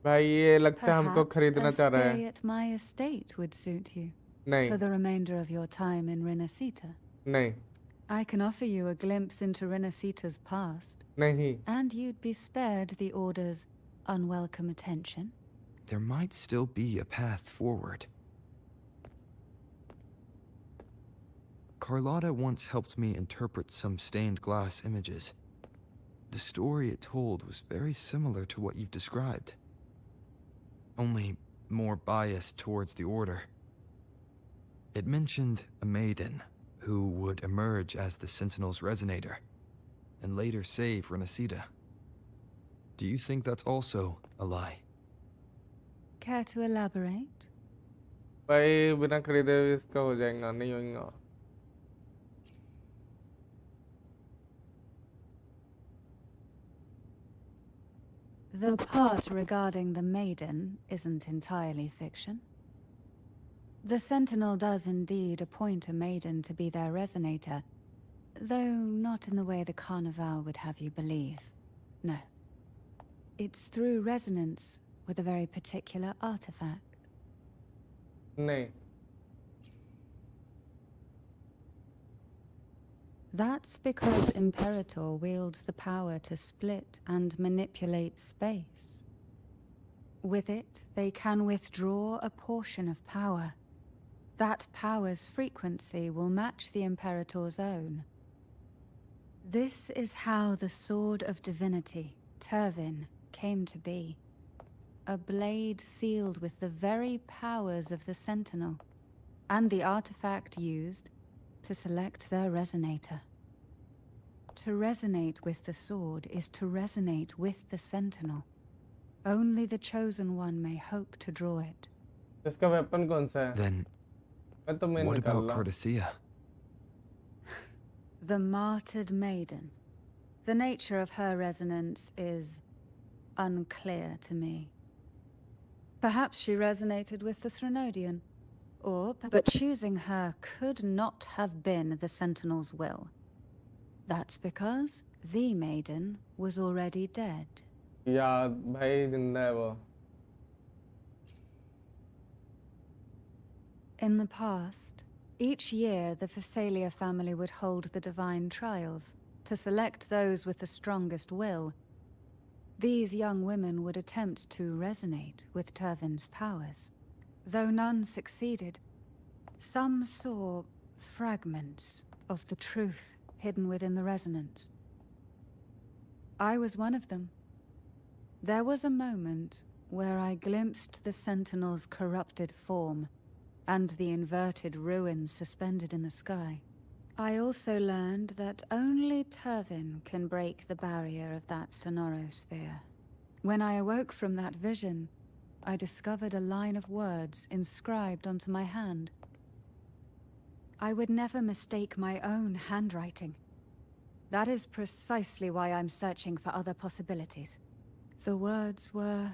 भाई, ये लगता है हमको Perhaps खरीदना a चाह रहा stay है। at my estate would suit you नहीं for the remainder of your time in Renacita. नहीं I can offer you a glimpse into Renacita's past, नहीं and you'd be spared the Order's unwelcome attention. There might still be a path forward. Carlotta once helped me interpret some stained glass images. The story it told was very similar to what you've described, only more biased towards the Order. It mentioned a maiden who would emerge as the Sentinel's resonator and later save Renacita. Do you think that's also a lie? Care to elaborate? भाई, बिना खरीदे हुए इसका हो जाएगा? नहीं होगा। The part regarding the maiden isn't entirely fiction. The Sentinel does indeed appoint a maiden to be their resonator, though not in the way the Carnival would have you believe. No. It's through resonance with a very particular artifact. नहीं That's because Imperator wields the power to split and manipulate space. With it, they can withdraw a portion of power. That power's frequency will match the Imperator's own. This is how the Sword of Divinity, Turvin, came to be. A blade sealed with the very powers of the Sentinel, and the artifact used to select their resonator. To resonate with the sword is to resonate with the Sentinel. Only the Chosen One may hope to draw it. इसका weapon कौन सा है? Then, मैं तो मैं what निकाल about रहा। Cardathea? The Martyred Maiden. The nature of her resonance is unclear to me. Perhaps she resonated with the Threnodian, but choosing her could not have been the Sentinel's will. That's because the Maiden was already dead. याद भाई, जिंदा है वो। In the past, each year the Phasalia family would hold the divine trials to select those with the strongest will. These young women would attempt to resonate with Turvin's powers. Though none succeeded, some saw fragments of the truth hidden within the resonance. I was one of them. There was a moment where I glimpsed the Sentinel's corrupted form and the inverted ruins suspended in the sky. I also learned that only Turvin can break the barrier of that sonorosphere. When I awoke from that vision, I discovered a line of words inscribed onto my hand. I would never mistake my own handwriting. That is precisely why I'm searching for other possibilities. The words were...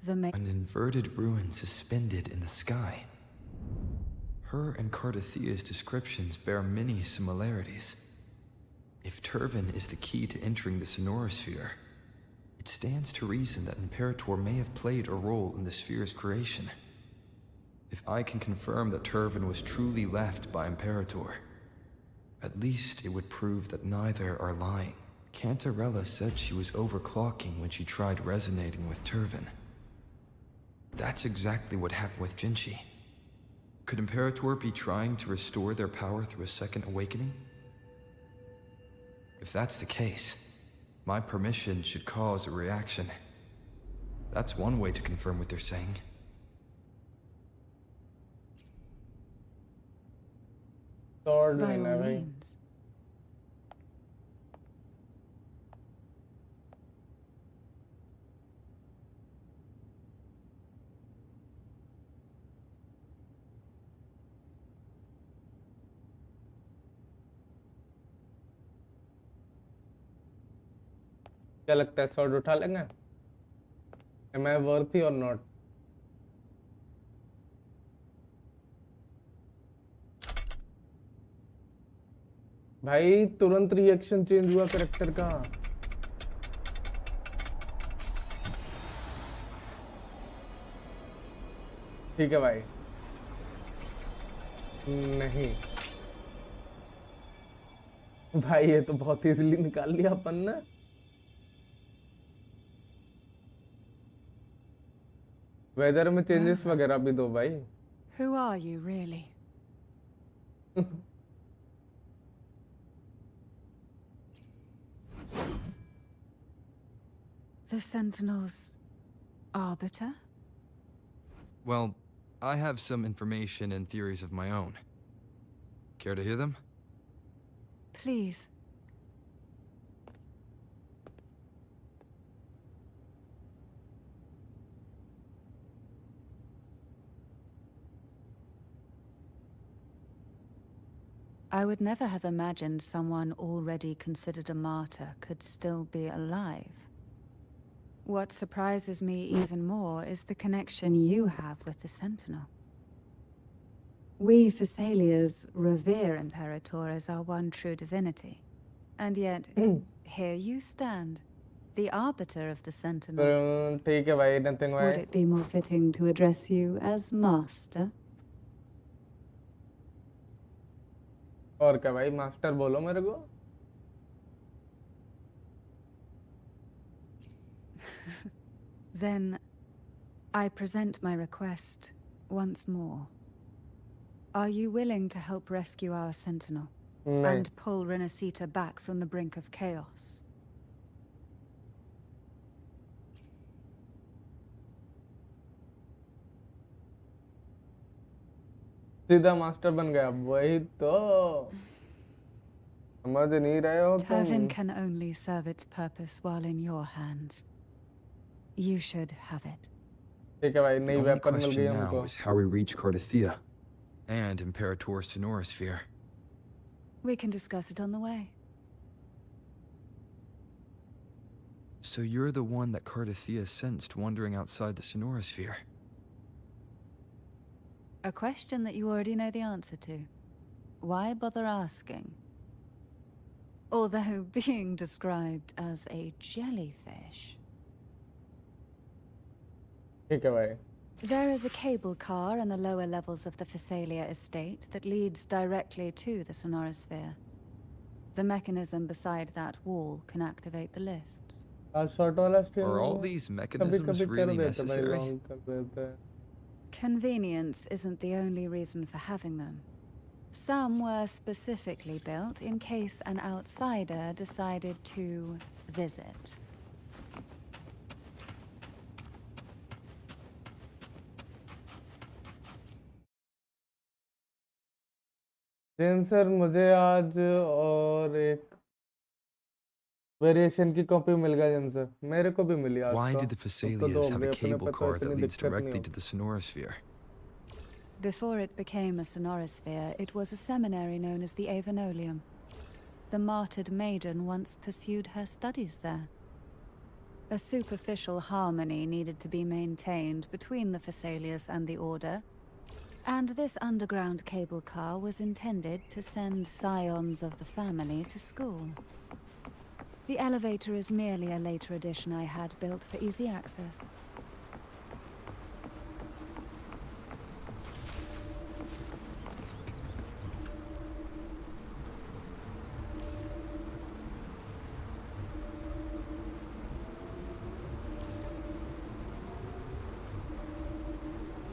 An inverted ruin suspended in the sky. Her and Cardathia's descriptions bear many similarities. If Turvin is the key to entering the sonorosphere, it stands to reason that Imperator may have played a role in the sphere's creation. If I can confirm that Turvin was truly left by Imperator, at least it would prove that neither are lying. Cantarella said she was overclocking when she tried resonating with Turvin. That's exactly what happened with Jinshi. Could Imperator be trying to restore their power through a second awakening? If that's the case, my permission should cause a reaction. That's one way to confirm what they're saying. Sword By लेना all भाई. means. क्या लगता है sword उठा लेंगे? Am I worthy or not? भाई तुरंत reaction change हुआ कैरेक्टर का. ठीक है भाई. नहीं भाई ये तो बहुत इजीली निकाल लिया अपन ने. वेदर में चेंजेस वगैरह भी दो भाई. Who are you, really? The Sentinel's arbiter? Well, I have some information and theories of my own. Care to hear them? Please. I would never have imagined someone already considered a martyr could still be alive. What surprises me even more is the connection you have with the Sentinel. We Thessalians revere Imperator as our one true divinity. And yet, here you stand, the arbiter of the Sentinel. ठीक है भाई, nothing Would भाई. it be more fitting to address you as Master? और क्या भाई, master बोलो मेरे को. Then, I present my request once more. Are you willing to help rescue our Sentinel? नहीं. And pull Renacita back from the brink of chaos? सीधा master बन गया. वही तो समझ नहीं रहे हो Turvin तुम. can only serve its purpose while in your hands. You should have it. ठीक है भाई, The नई only वेपन मिल गई question now हमको. is how we reach Cardathia and Imperator's sonorosphere. We can discuss it on the way. So you're the one that Cardathia sensed wandering outside the sonorosphere. A question that you already know the answer to. Why bother asking? Although being described as a jellyfish. ठीक है भाई. There is a cable car in the lower levels of the Phasalia estate that leads directly to the sonorosphere. The mechanism beside that wall can activate the lifts. आज short वाला stream Are all में these कभी mechanisms कभी कर really देते भाई, necessary? Long कर देते हैं. Convenience isn't the only reason for having them. Some were specifically built in case an outsider decided to visit. James sir मुझे आज और एक वेरिएशन की कॉपी मिल गया जेम्स सर, मेरे को भी मिली आज Why तो. do the अब तो Phasalias दो हो have a गए अपने cable पे, तो car that इतनी leads दिक्कत नहीं directly होती. to the sonorosphere? Before it became a sonorosphere, it was a seminary known as the Avenolium. The martyred maiden once pursued her studies there. A superficial harmony needed to be maintained between the Phasalias and the Order, and this underground cable car was intended to send scions of the family to school. The elevator is merely a later addition I had built for easy access.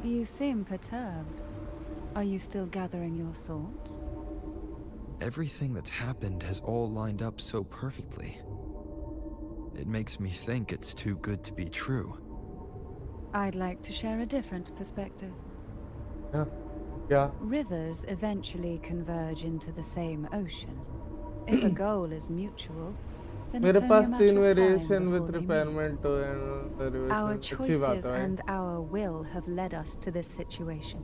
You seem perturbed. Are you still gathering your thoughts? Everything that's happened has all lined up so perfectly. It makes me think it's too good to be true. I'd like to share a different perspective. Yeah. Rivers eventually converge into the same ocean. If a goal is mutual, then मेरे it's only pass a 3 matter of time variation before with they meet. Repayment and Our derivation, अच्छी बात choices है भाई. and our will have led us to this situation.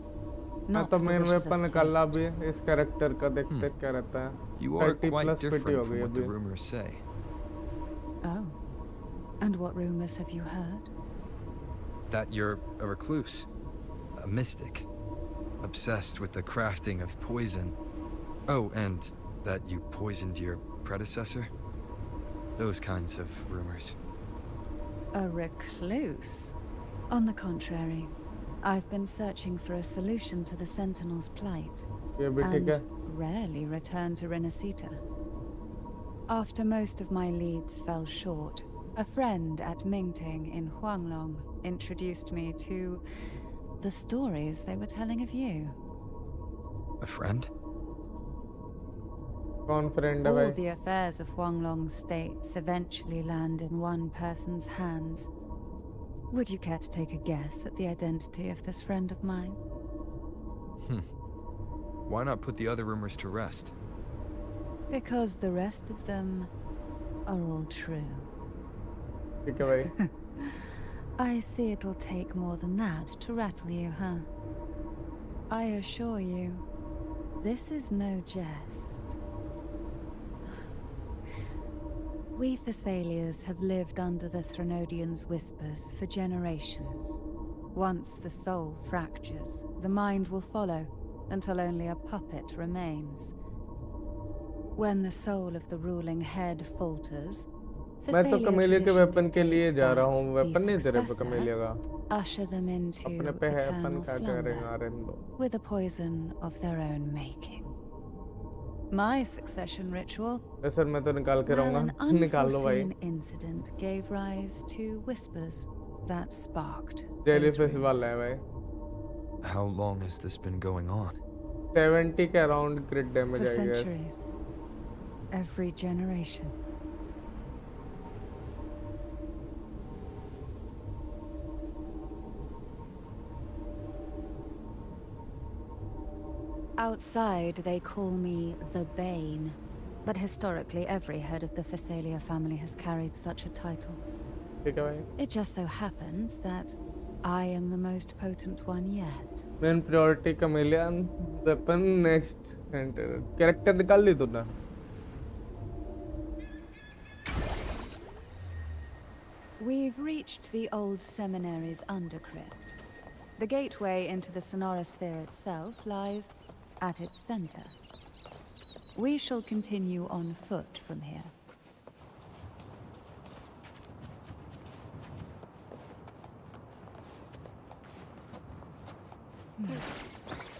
मैं Not तो the main wishes weapon of निकाला fate. भी इस character का, देखते क्या रहता है. You are 30 quite plus pity different हो from गई what the अभी. rumors say. Oh. And what rumors have you heard? That you're a recluse, a mystic, obsessed with the crafting of poison. Oh, and that you poisoned your predecessor? Those kinds of rumors. A recluse? On the contrary, I've been searching for a solution to the Sentinel's plight, ये भी ठीक है. and rarely return to Renacita. After most of my leads fell short, a friend at Mingting in Huanglong introduced me to the stories they were telling of you. A friend? कौन friend है All भाई? the affairs of Huanglong states eventually land in one person's hands. Would you care to take a guess at the identity of this friend of mine? Why not put the other rumors to rest? Because the rest of them are all true. ठीक है भाई. I see it'll take more than that to rattle you, huh? I assure you, this is no jest. We Thessalians have lived under the Threnodians' whispers for generations. Once the soul fractures, the mind will follow, until only a puppet remains. When the soul of the ruling head falters, मैं तो Thessalia camellia के tradition weapon के लिए dictates जा रहा that हूँ. the weapon नहीं तेरे पे successor कमेलिया का. usher them into अपने पे है अपन eternal क्या slumber करेंगे, आ रहे दो. with a poison of their own making. My succession ritual, sir मैं तो निकाल के well, an रहूंगा. निकाल लो भाई. unforeseen incident gave rise to whispers that sparked jelly those fish वाला है rumors. भाई. How long has this been going on? 70 के अराउंड क्रिट For डैमेज आई है. centuries, every generation. Outside, they call me the Bane, but historically every head of the Thessalia family has carried such a title. ठीक है भाई. It just so happens that I am the most potent one yet. Main priority camellia, weapon next. Character निकाल ली तूने? We've reached the old seminary's undercrypt. The gateway into the sonorosphere itself lies at its center. We shall continue on foot from here.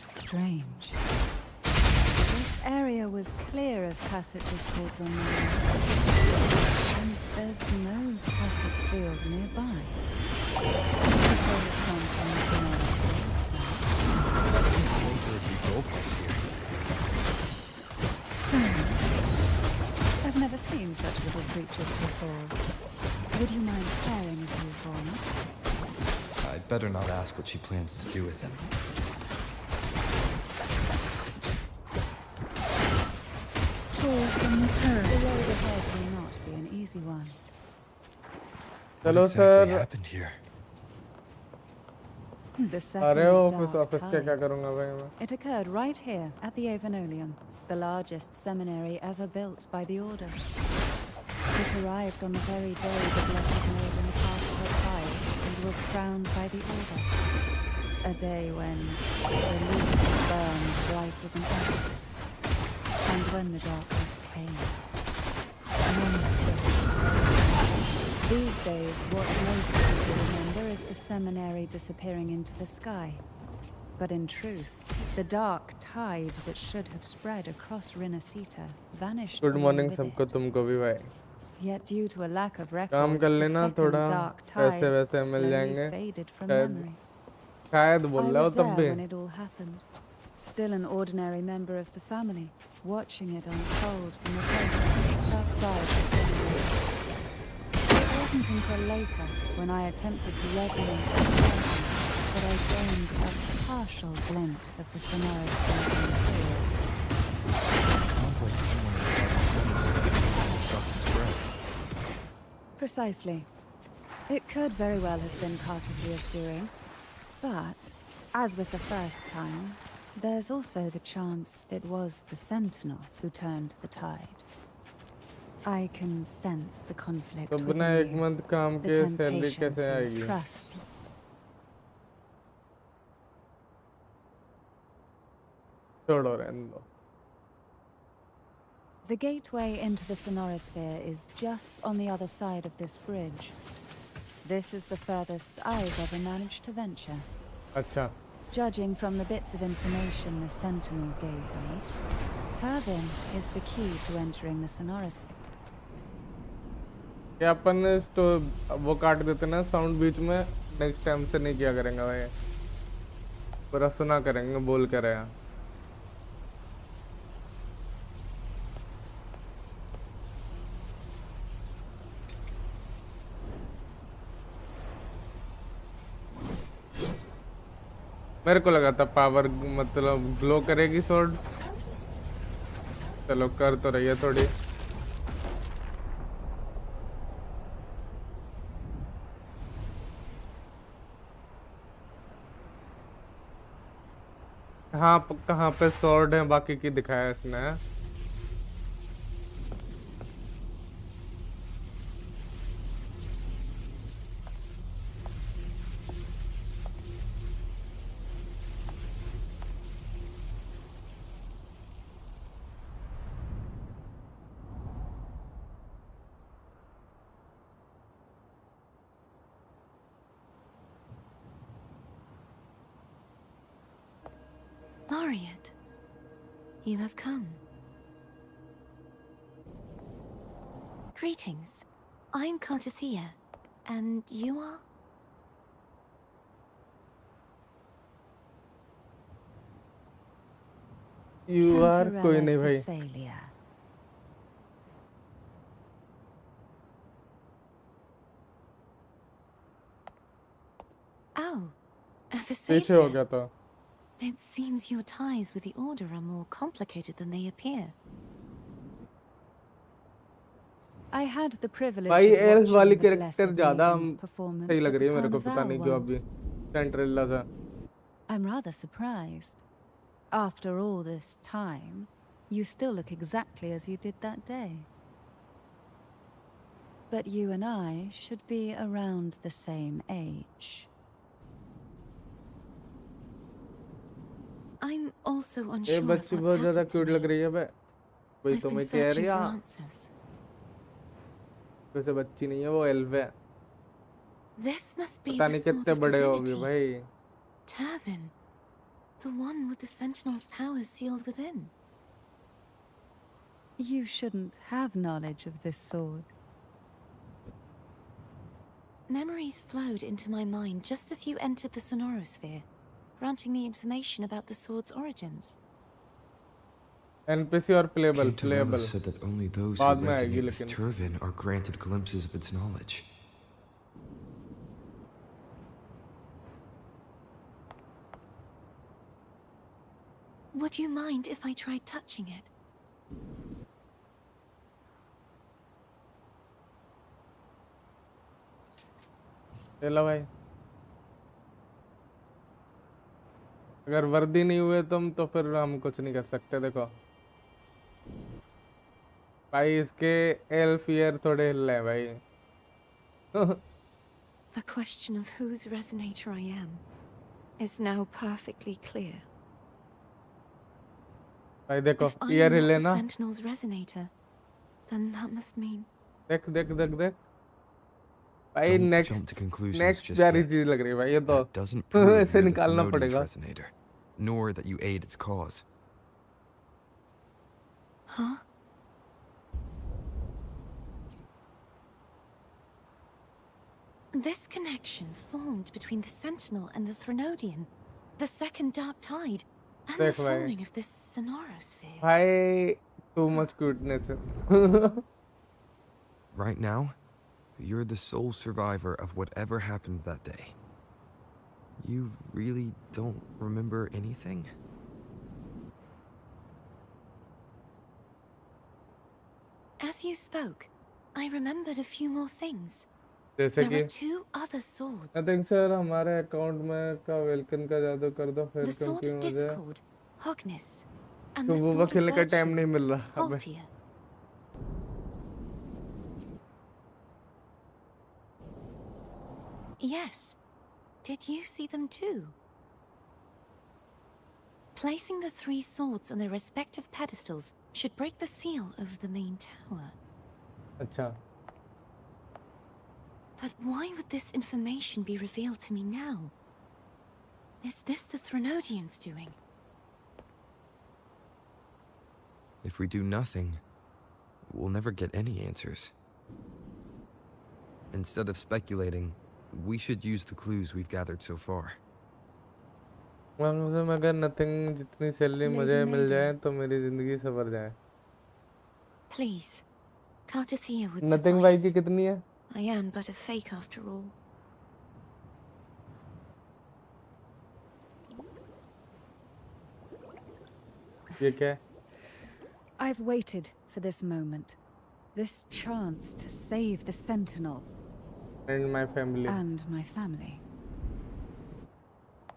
Strange. This area was clear of tacit discords on the mountain, and there's no tacit field nearby. Before it comes from the Sonora State side. I didn't think there'd be goalposts here. Silence. I've never seen such little creatures before. Would you mind sparing a few for me? I'd better not ask what she plans to do with them. Fall from the current. The road ahead will not be an easy one. What चलो exactly sir happened here? The अरे second office dark office क्या क्या tide. करूंगा भाई मैं It occurred right here at the Avonolium, the largest seminary ever built by the Order. It arrived on the very day the Blessed Maiden passed her tide and was crowned by the Order. A day when the leaf burned brighter than ever. And when the darkness came, none stood. These days, what most people remember is the seminary disappearing into the sky. But in truth, the dark tide that should have spread across Rinasita vanished good along morning with सबको it. तुमको भी भाई Yet due to a lack of काम records, कर the लेना second थोड़ा dark पैसे tide वैसे मिल slowly जाएंगे faded from शायद memory. शायद बोल I रहा हो was तब there भी when it all happened. Still an ordinary member of the family, watching it unfold from the table just outside the seminary. It wasn't until later, when I attempted to resonate with Ryzen, that I gained a partial glimpse of the Sonoros field. Sounds like someone inside the seminary trying to stop the spread. Precisely. It could very well have been Cartivia's doing. But, as with the first time, there's also the chance it was the Sentinel who turned the tide. I can sense the conflict तो within बिना एक you, month काम the के salary temptation कैसे to आएगी trust. छोड़ो रहने दो The gateway into the Sonorosphere is just on the other side of this bridge. This is the furthest I've ever managed to venture. अच्छा Judging from the bits of information the Sentinel gave me, Turvin is the key to entering the Sonorosphere. क्या अपन तो वो काट देते ना sound बीच में next time से नहीं किया करेंगे भाई पूरा सुना करेंगे बोल कर रहे हैं मेरे को लगा था पावर मतलब ग्लो करेगी स्वॉर्ड चलो कर तो रही है थोड़ी हाँ कहाँ पे स्वॉर्ड है बाकी की दिखाया इसने Laureate, you have come. Greetings. I'm Cantarella, and you are? You are कोई नहीं भाई Phasalia. Oh, a पीछे हो Phasalia. गया था It seems your ties with the Order are more complicated than they appear. I had the privilege भाई of elf watching वाली the character Blessed ज्यादा Maiden's performance सही at लग the रही है मेरे को पता Carnival नहीं क्यों अभी once. सेंट्रेला सा I'm rather surprised. After all this time, you still look exactly as you did that day. But you and I should be around the same age. I'm also ये unsure of बच्ची what's बहुत ज्यादा happened to cute लग me. रही है बे वही I've तो been मैं कह searching रही for हूँ answers. वैसे बच्ची नहीं है वो एल्फ है This must be पता the नहीं sword कितने of बड़े होगी divinity. भाई Turvin, the one with the Sentinel's powers sealed within. You shouldn't have knowledge of this sword. Memories flowed into my mind just as you entered the Sonorosphere, granting me information about the sword's origins. NPC और playable Cantarella said that only those who बाद में आएगी resonate with लेकिन Turvin are granted glimpses of its knowledge. Would you mind if I tried touching it? चलो भाई, अगर वर्दी नहीं हुए तुम तो फिर हम कुछ नहीं कर सकते। देखो भाई, इसके एल्फ ईयर थोड़े हिल रहे हैं भाई। The question of whose resonator I am is now perfectly clear. भाई देखो If I ईयर am हिले not the ना, Sentinel's resonator, then that must mean... देख देख देख देख भाई, Don't next jump to conclusions next just प्यारी yet. चीज लग रही है भाई ये तो। That doesn't prove ऐसे you're the निकालना Thenodian's पड़ेगा। resonator, nor that you aid its cause. Huh? This connection formed between the Sentinel and the Thenodian, the second Dark Tide, and the देख भाई forming of this Sonorosphere. भाई, too much cuteness। Right now, you're the sole survivor of whatever happened that day. You really don't remember anything? As you spoke, I remembered a few more things. जैसे There कि are two other swords. Nothing sir, हमारे account में का Vulcan का जादू कर दो फिर, The sword क्योंकि of मुझे discord, Hogness, and तो the वो sword of खेलने का टाइम virtue, नहीं मिल रहा अबे। Haltia. Yes. Did you see them too? Placing the three swords on their respective pedestals should break the seal over the main tower. अच्छा, But why would this information be revealed to me now? Is this the Thenodians' doing? If we do nothing, we'll never get any answers. Instead of speculating, we should use the clues we've gathered so far. अगर nothing जितनी salary Lady मुझे मिल जाए Maiden. तो मेरी जिंदगी सवर जाए। Please, Cartathea would nothing भाई की suffice. कितनी है? I am but a fake after all. ये क्या है? I've waited for this moment. This chance to save the Sentinel And my family. and my family.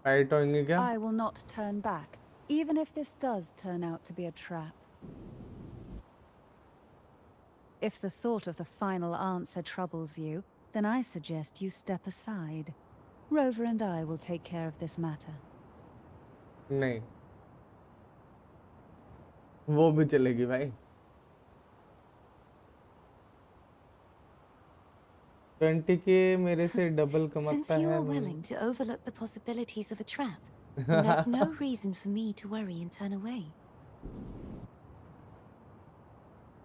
Fight होंगे क्या? I will not turn back, even if this does turn out to be a trap. If the thought of the final answer troubles you, then I suggest you step aside. Rover and I will take care of this matter. नहीं, वो भी चलेगी भाई। 20K मेरे से double Since कमाता you है। are willing to overlook the possibilities of a trap, then there's no reason for me to worry and turn away.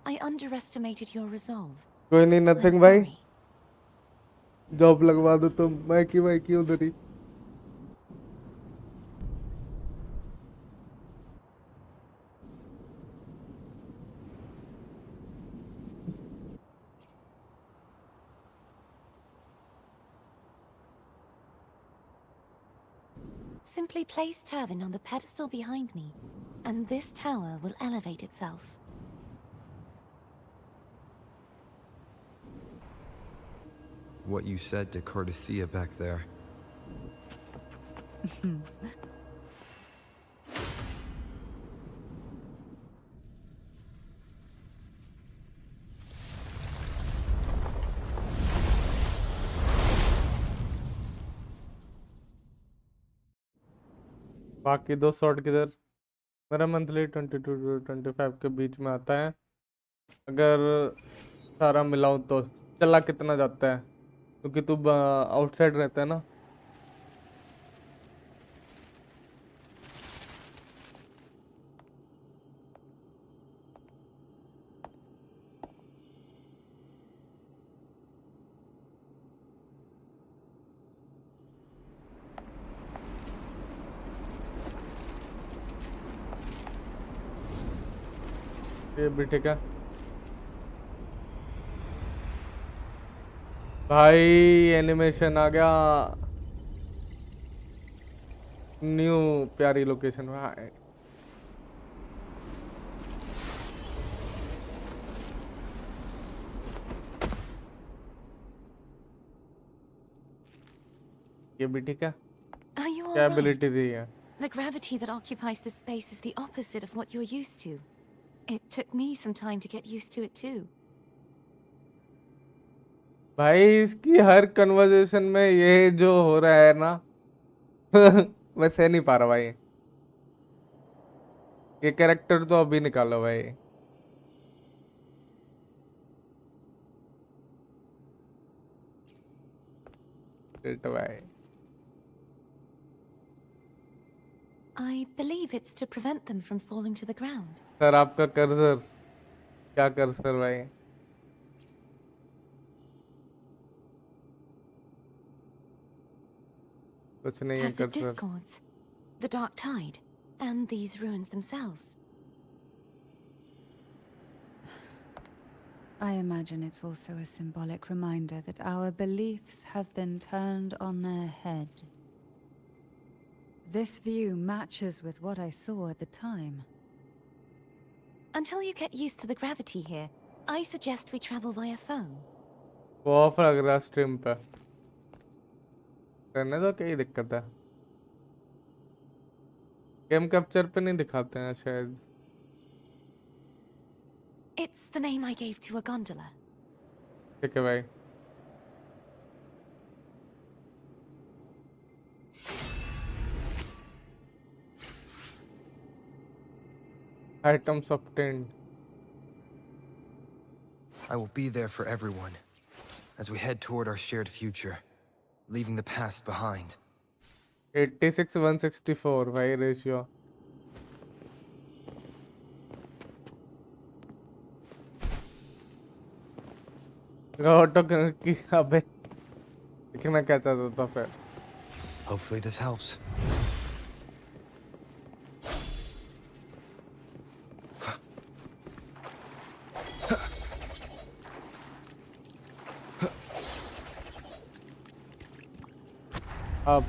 I underestimated your resolve. कोई नहीं, I'm नथिंग भाई, sorry. जॉब लगवा दो तुम, Mikey उधर ही। Simply place Turvin on the pedestal behind me, and this tower will elevate itself. What you said to Cartathea back there. बाकी दो shot किधर? मेरा मंथली 22 to 25 के बीच में आता है। अगर सारा मिलाऊं तो चला कितना जाता है, क्योंकि तू आउटसाइड रहता है ना। ये भी ठीक है भाई। एनिमेशन आ गया न्यू प्यारी लोकेशन में। हाँ, ये भी ठीक है। Are you all क्या right? एबिलिटी दी है? The gravity that occupies this space is the opposite of what you're used to. It took me some time to get used to it too. भाई इसकी हर कन्वर्सेशन में ये जो हो रहा है ना मैं सह नहीं पा रहा भाई। ये कैरेक्टर तो अभी निकालो भाई। Shit भाई। I believe it's to prevent them from falling to the ground. Sir आपका कर्सर क्या कर्सर भाई? कुछ नहीं है Tacit cursor. discords, the dark tide, and these ruins themselves. I imagine it's also a symbolic reminder that our beliefs have been turned on their head. This view matches with what I saw at the time. Until you get used to the gravity here, I suggest we travel via phone. वो of लग रहा stream पे करने दो, क्या ही दिक्कत है? Game capture पे नहीं दिखाते हैं शायद। It's the name I gave to a gondola. ठीक है भाई। Items obtained. I will be there for everyone as we head toward our shared future, leaving the past behind. 86-164 भाई रेशियो। ऑटो की अबे लेकिन मैं क्या चाहता था फिर। Hopefully this helps. अब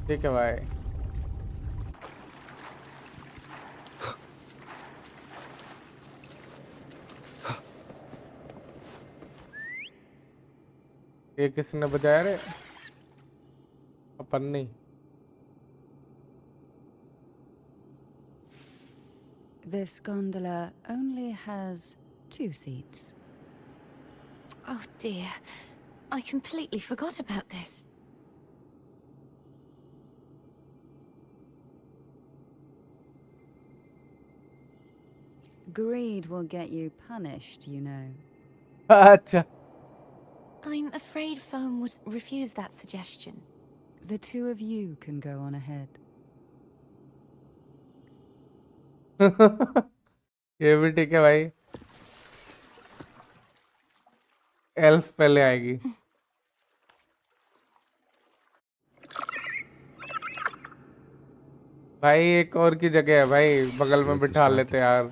ठीक है भाई। ये किसने बजाया रे? अपन नहीं। This gondola only has 2 seats. Oh dear, I completely forgot about this. Greed will get you punished, you know. अच्छा I'm afraid Foam would refuse that suggestion. The 2 of you can go on ahead. ये भी ठीक है भाई। Elf पहले आएगी। भाई एक और की जगह है भाई, बगल में बिठा लेते यार।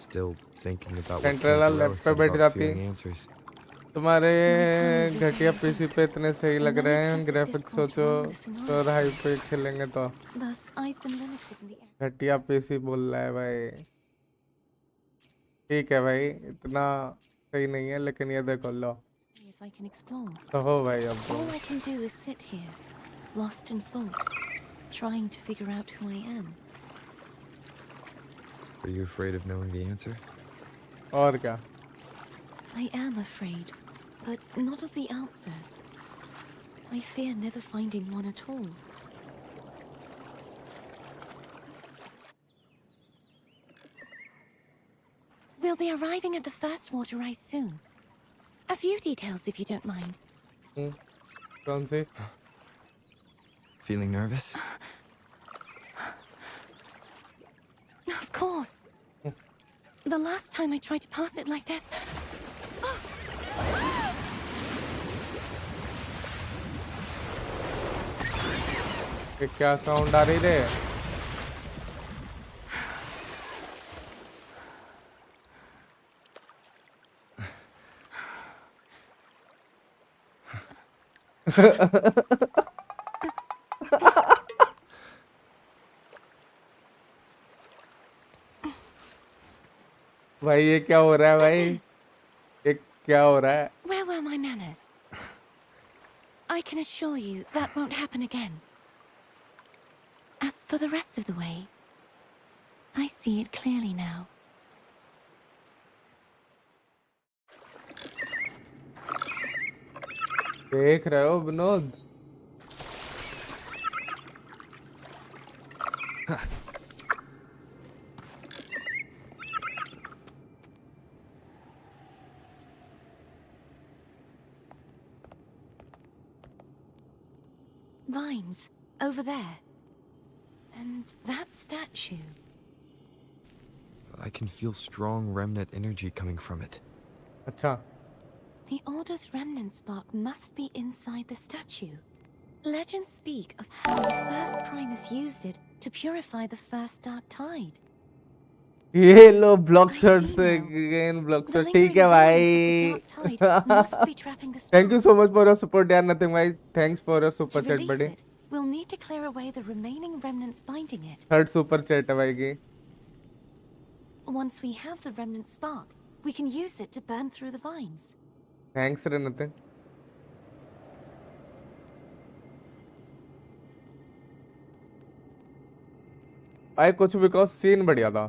Still thinking about what Cantarella Cantarella left पे said बैठ about जाती। feeling answers. तुम्हारे My clothes घटिया are पीसी पे इतने सही लग रहे हैं। Many ग्राफिक्स tacit सोचो discords from the तो Sonoros हाई Sphere. पे खेलेंगे तो। Thus, I've been limited in the area. घटिया पीसी बोल रहा है भाई। ठीक है भाई, इतना सही नहीं है लेकिन ये देखो लो As I can explore. तो हो भाई। अब All I can do is sit here, lost in thought, trying to figure out who I am. Are you afraid of knowing the answer? और क्या? I am afraid, but not of the answer. I fear never finding one at all. We'll be arriving at the first water rise soon. A few details, if you don't mind. कौन सी? Feeling nervous? Of course. The last time I tried to pass it like this... ये क्या sound आ रही रे? भाई ये क्या हो रहा है भाई? ये क्या हो रहा है? Where were my manners? I can assure you that won't happen again. As for the rest of the way, I see it clearly now. देख रहे हो Vinod? Vines, over there. And that statue. I can feel strong remnant energy coming from it. अच्छा, The Order's remnant spark must be inside the statue. Legends speak of how the first Primus used it to purify the first Dark Tide. ये लो block I shot see से now. Again block The shot. lingering ठीक है violence of the भाई। Dark Tide must be trapping the thank you spark. So much for your support यार, nothing भाई, thanks for your To super chat release बड़ी। it, we'll need to clear away the remaining remnants binding it. Third super chat है भाई की। Once we have the remnant spark, we can use it to burn through the vines. Thanks रे nothing. भाई कुछ because scene बढ़िया था,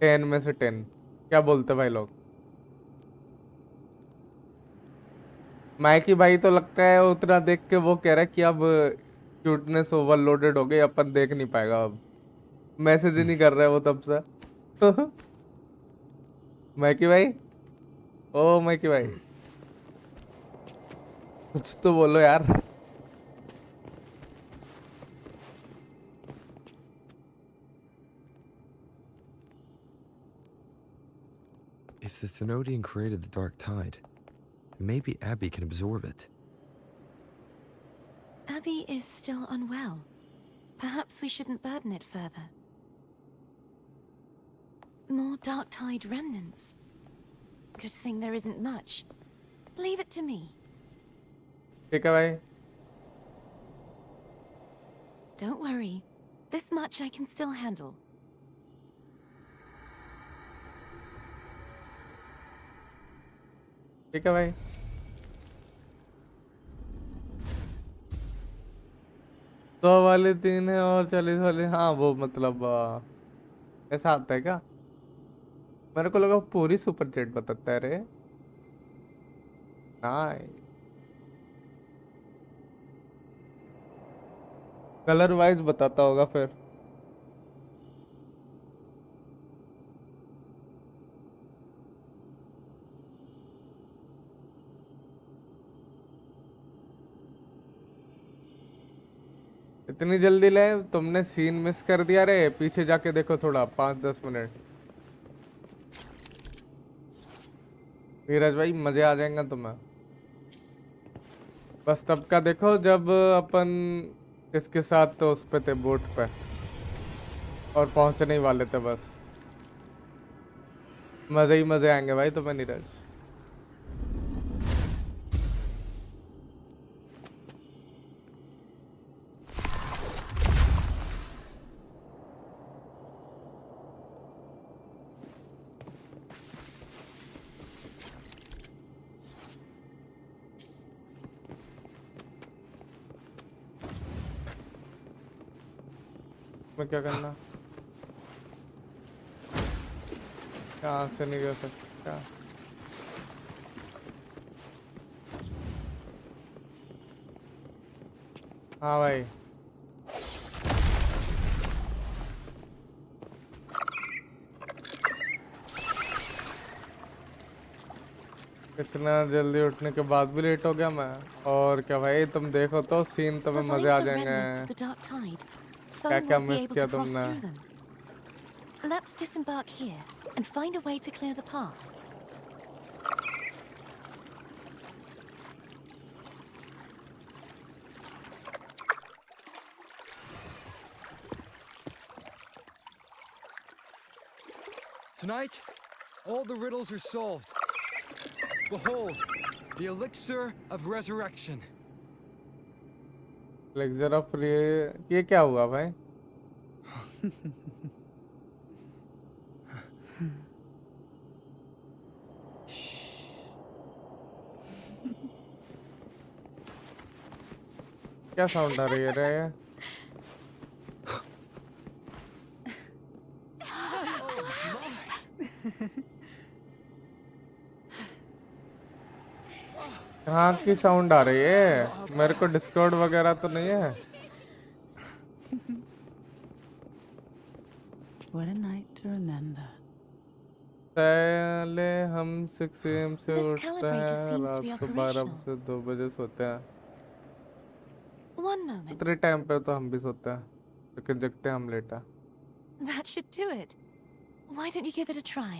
10 में से 10। क्या बोलते भाई लोग? माइकी भाई तो लगता है उतना देख के वो कह रहा है कि अब क्यूटनेस ओवरलोडेड हो गई, अपन देख नहीं पाएगा अब। मैसेज ही नहीं कर रहा है वो तब से। माइकी भाई, ओ माइकी भाई, कुछ तो बोलो यार। If the Thenodian created the Dark Tide, maybe Abby can absorb it. Abby is still unwell. Perhaps we shouldn't burden it further. More Dark Tide remnants. Good thing there isn't much. Leave it to me. ठीक है भाई। Don't worry. This much I can still handle. ठीक है भाई। तो वाले 3 है और 40 वाले, हाँ वो मतलब ऐसा आता है क्या? मेरे को लगा पूरी सुपर चैट बताता है रे। नाइस। कलर वाइज बताता होगा फिर। इतनी जल्दी ले? तुमने सीन मिस कर दिया रे, पीछे जाके देखो थोड़ा, 5-10 मिनट। नीरज भाई मजे आ जाएंगे तुम्हें। बस तब का देखो जब अपन किसके साथ तो उस पे थे, बोट पे, और पहुंचने ही वाले थे बस। मजे ही मजे आएंगे भाई तुम्हें नीरज। मैं क्या करना? यहाँ से नहीं कर सकता। हाँ भाई, इतना जल्दी उठने के बाद भी लेट हो गया मैं। और क्या भाई, तुम देखो तो सीन, तुम्हें The मजे vines आ are remnants जाएंगे। of the Dark Tide. Foe क्या क्या won't be मिस able किया to cross तुमने? through them. Let's disembark here and find a way to clear the path. Tonight, all the riddles are solved. Behold, the elixir of resurrection. Lecture of ये क्या हुआ भाई? क्या sound आ रही है रे? कहाँ की साउंड आ रही है? मेरे को डिस्कॉर्ड वगैरह तो नहीं है? What a night to remember. पहले हम 6 AM से This उठते calibrator हैं, seems to be रात को 12 operational. से 2 बजे सोते हैं। One moment. इतने टाइम पे तो हम भी सोते हैं, लेकिन जगते हैं हम लेटा। That should do it. Why don't you give it a try?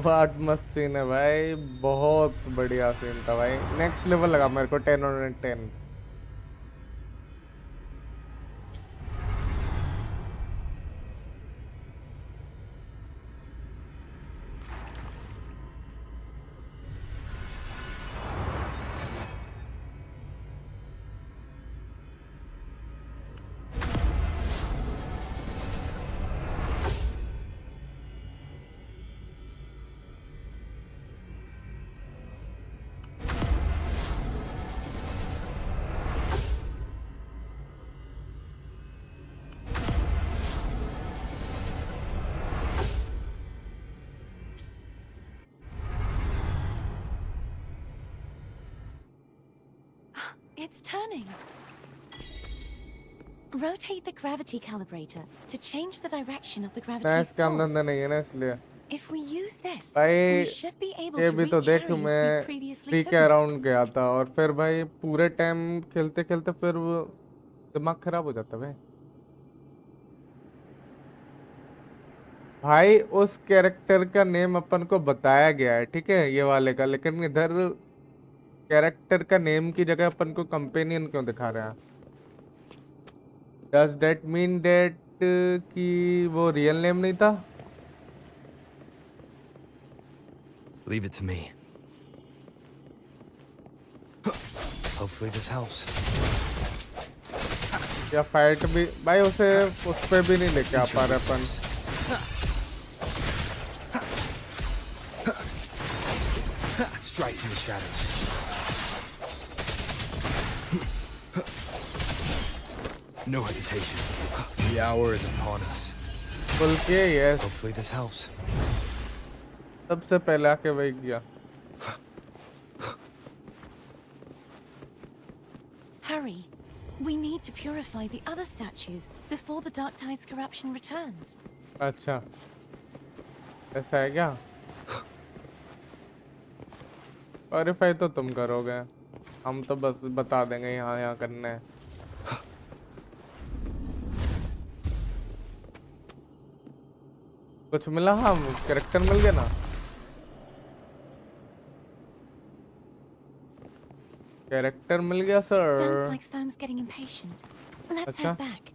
बहुत मस्त सीन है भाई, बहुत बढ़िया सीन था भाई, नेक्स्ट लेवल लगा मेरे को 10 on 10। It's turning. Rotate the gravity calibrator to change the direction of the मैं gravity's इसके pull. अंदर नहीं है ना इसलिए। If we use this, भाई we should be able ये to भी तो reach देख, areas we मैं previously फ्री के couldn't. अराउंड गया था और फिर भाई पूरे टाइम खेलते खेलते फिर वो दिमाग खराब हो जाता भाई। भाई उस कैरेक्टर का नेम अपन को बताया गया है, ठीक है, ये वाले का, लेकिन इधर कैरेक्टर का नेम की जगह अपन को कंपेनियन क्यों दिखा रहा है? Does that mean that कि वो रियल नेम नहीं था? Leave it to me. Hopefully this helps. या फाइट भी भाई उसे उस पे भी नहीं लेके आ पा रहे अपन। Strike from the shadows. No hesitation. The hour is upon us. बोल के यस, Hopefully this helps. सबसे पहले आके वही किया। Hurry. We need to purify the other statues before the Dark Tide's corruption returns. अच्छा, ऐसा है क्या? प्योरीफाई तो तुम करोगे, हम तो बस बता देंगे यहाँ यहाँ करना है। कुछ मिला? हाँ, कैरेक्टर मिल गया ना। कैरेक्टर मिल गया Sounds sir. like Foam's getting impatient. Let's अच्छा। head back.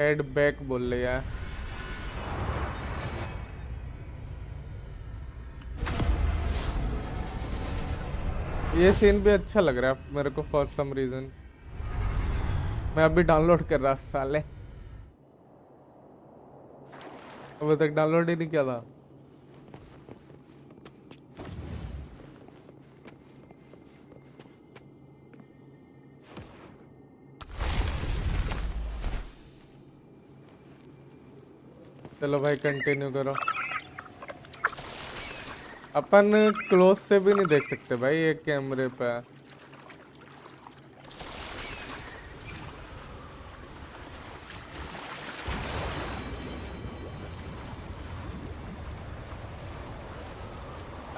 हेड बैक बोल रही है। ये सीन भी अच्छा लग रहा है मेरे को फॉर सम रीजन। मैं अभी डाउनलोड कर रहा साले, अभी तक डाउनलोड ही नहीं किया था। चलो भाई कंटिन्यू करो। अपन क्लोज से भी नहीं देख सकते भाई ये कैमरे पे।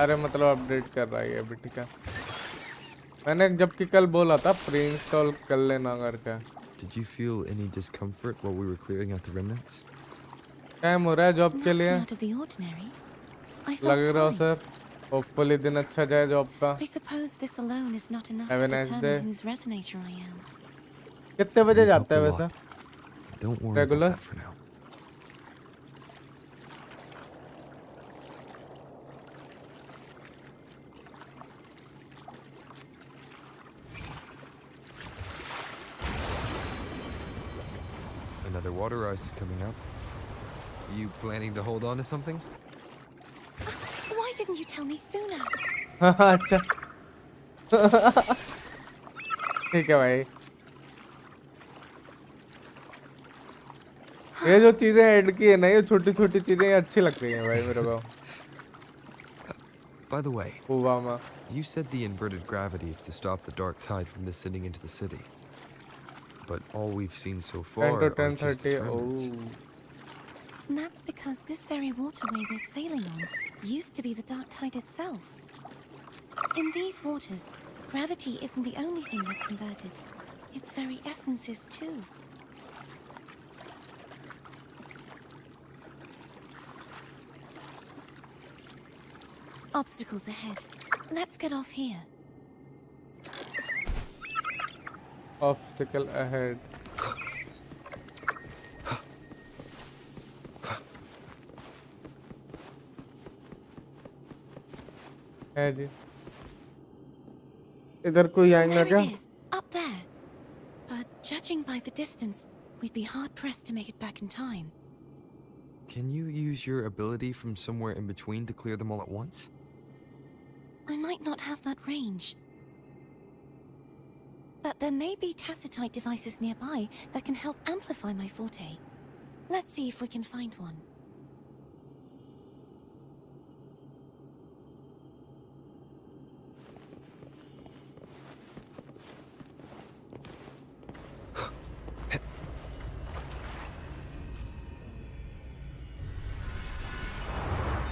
अरे मतलब अपडेट कर रहा है ये अभी, ठीक है। मैंने जबकि कल बोला था प्री इंस्टॉल कर लेना करके। Did you feel any discomfort while we were clearing out the remnants? Time हो रहा है जॉब के Nothing लिए. out of the ordinary. I लग felt रहा हो fine. सर. Hopefully दिन अच्छा जाए जॉब का. I suppose this alone is not enough Have a to nice determine day. whose resonator I am. कितने बजे You've जाता है helped a वैसे? lot. Don't worry Regular? about that for now. Another water rise is coming up. You planning to hold on to something? Why didn't you tell me sooner? अच्छा. ठीक है भाई. ये जो चीजें ऐड की है ना, ये छोटी छोटी चीजें अच्छी लग रही हैं भाई मेरे को. By the way, Obama. you said the inverted gravity is to stop the dark tide from descending into the city. But all we've seen so 10 far to are just 10:30. its remnants. Oh. And that's because this very waterway we're sailing on used to be the dark tide itself. In these waters, gravity isn't the only thing that's inverted. Its very essence is too. Obstacles ahead. Let's get off here. Obstacle ahead. है जी. इधर कोई आएगा There क्या? it is, up there. But judging by the distance, we'd be hard-pressed to make it back in time. Can you use your ability from somewhere in between to clear them all at once? I might not have that range. But there may be tacitite devices nearby that can help amplify my forte. Let's see if we can find one.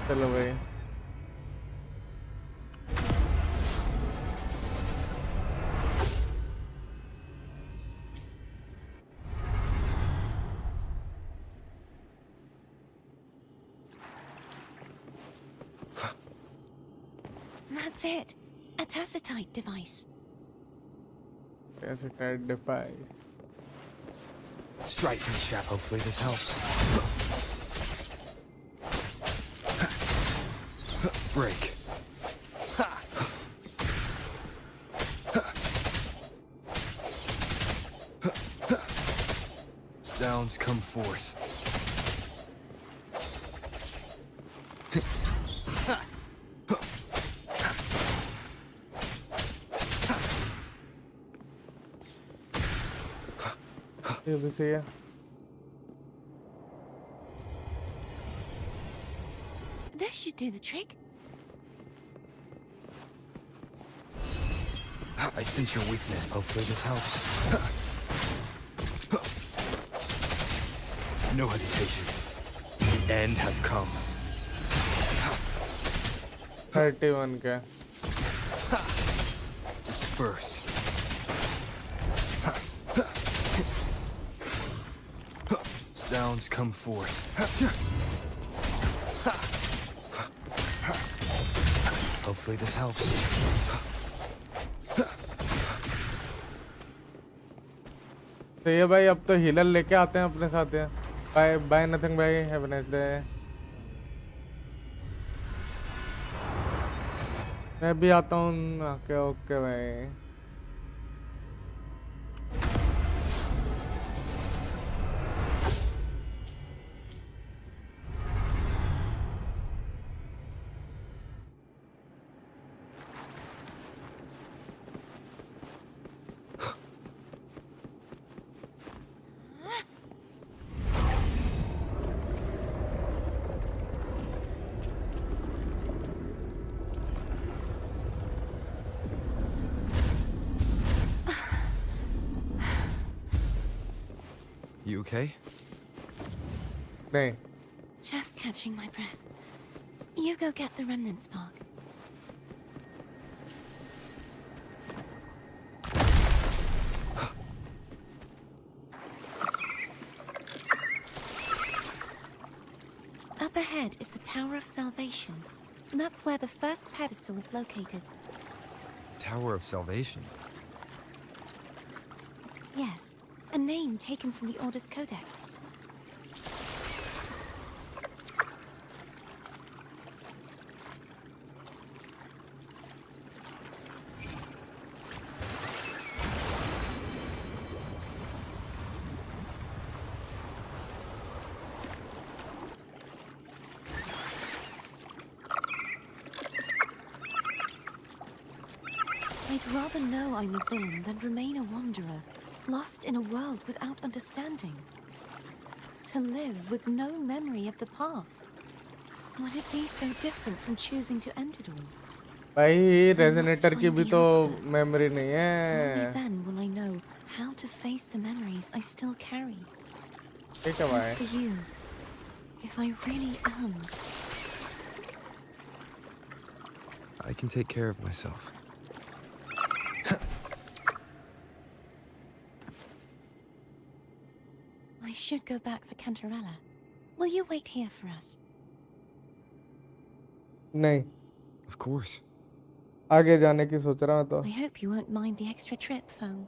चलो भाई. That's it. A tacitite device. कैसे tight device. Straight from the shop. Hopefully this helps. Break. Sounds come forth. ये भी सही है. This should do the trick. I sense your weakness. Hopefully this helps. No hesitation. The end has come. 31 का. Disperse. Sounds come forth. Hopefully this helps. तो ये भाई अब तो हीलर लेके आते हैं अपने साथ है. बाय बाय नथिंग भाई. Have a nice day. मैं भी आता हूँ. ओके ओके भाई. You okay? नहीं. Just catching my breath. You go get the remnant spark. ahead is the Tower of Salvation. That's where the first pedestal is located. Tower of Salvation. Yes, a name taken from the Order's Codex. I'd rather know I'm a villain than remain a wanderer, lost in a world without understanding. To live with no memory of the past. Would it be so different from choosing to end it all? भाई resonator की find भी the तो answer. Memory नहीं Only है। then will I know how to face the memories I still carry. ठीक है As भाई। for you, if I really am, I can take care of myself. I should go back for Cantarella. Will you wait here for us? नहीं, Of course. आगे जाने की सोच रहा हूँ तो। I hope you won't mind the extra trip, phone.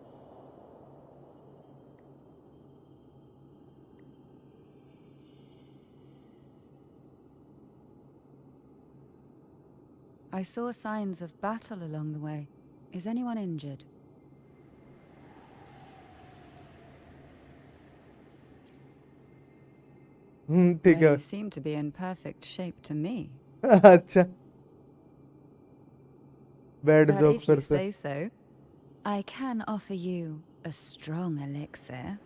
I saw signs of battle along the way. Is anyone injured? ठीक है। They seem to be in perfect shape to me. अच्छा, बैठ But जाओ if फिर you से। say so, I can offer you a strong elixir.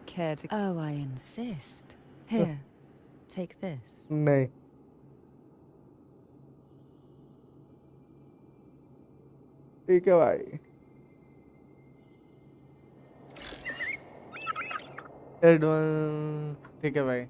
Care to? Oh, I insist. Here, take this. नहीं, ठीक है भाई। एडवांस ठीक है भाई।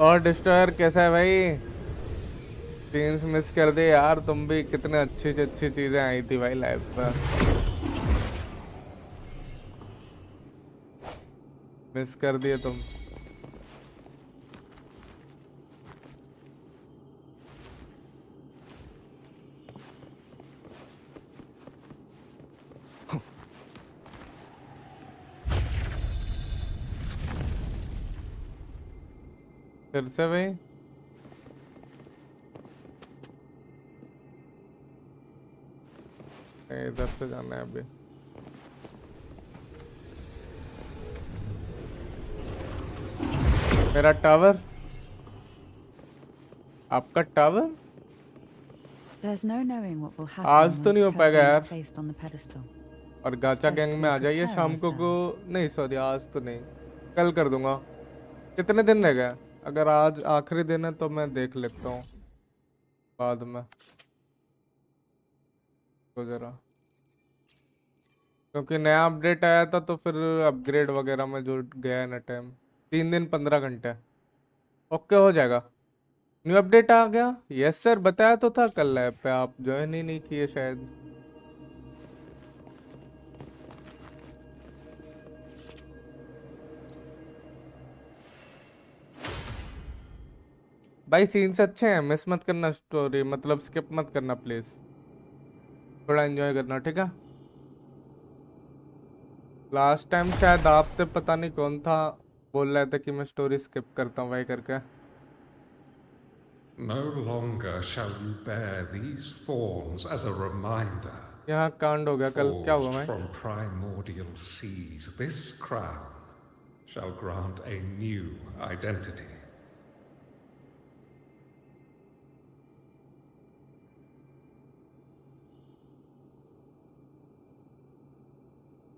और डिस्ट्रॉयर कैसा है भाई? सीन्स मिस कर दे यार, तुम भी कितने अच्छी से अच्छी चीजें आई थी भाई लाइव पर, मिस कर दिए तुम। फिर से भाई इधर से जाना है अभी। मेरा टावर, आपका tower There's no knowing what will happen आज तो नहीं हो once पाएगा Kirby is यार। placed on the pedestal. और गाचा Best गैंग we में आ जाइए prepare शाम को ourselves. नहीं सॉरी आज तो नहीं, कल कर दूंगा। कितने दिन रह गए? अगर आज आखिरी दिन है तो मैं देख लेता हूँ बाद में तो जरा, क्योंकि नया अपडेट आया था तो फिर अपग्रेड वगैरह में जो गया है ना टाइम, 3 दिन 15 घंटे। ओके हो जाएगा। न्यू अपडेट आ गया? यस सर, बताया तो था कल लैब पे, आप ज्वाइन ही नहीं किए शायद। भाई सीन्स अच्छे हैं, मिस मत करना स्टोरी, मतलब स्किप मत करना प्लीज, थोड़ा एंजॉय करना ठीक है। लास्ट टाइम शायद आप थे, पता नहीं कौन था, बोल रहे थे कि मैं स्टोरी स्किप करता हूँ भाई करके। No longer shall you bear these thorns as a reminder. यहाँ कांड हो गया कल, क्या हुआ Forged भाई? from primordial seas, this crown shall grant a new identity.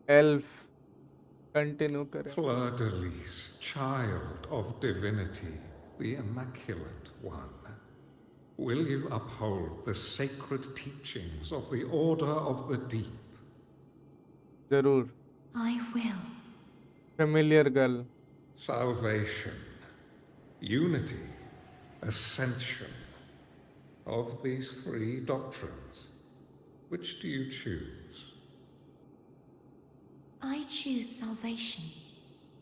Elf continue करें. Fleur de Lis, child of divinity, the Immaculate One, will you uphold the sacred teachings of the Order of the Deep? जरूर. I will. Familiar girl. Salvation, unity, ascension. Of these three doctrines, which do you choose? I choose salvation.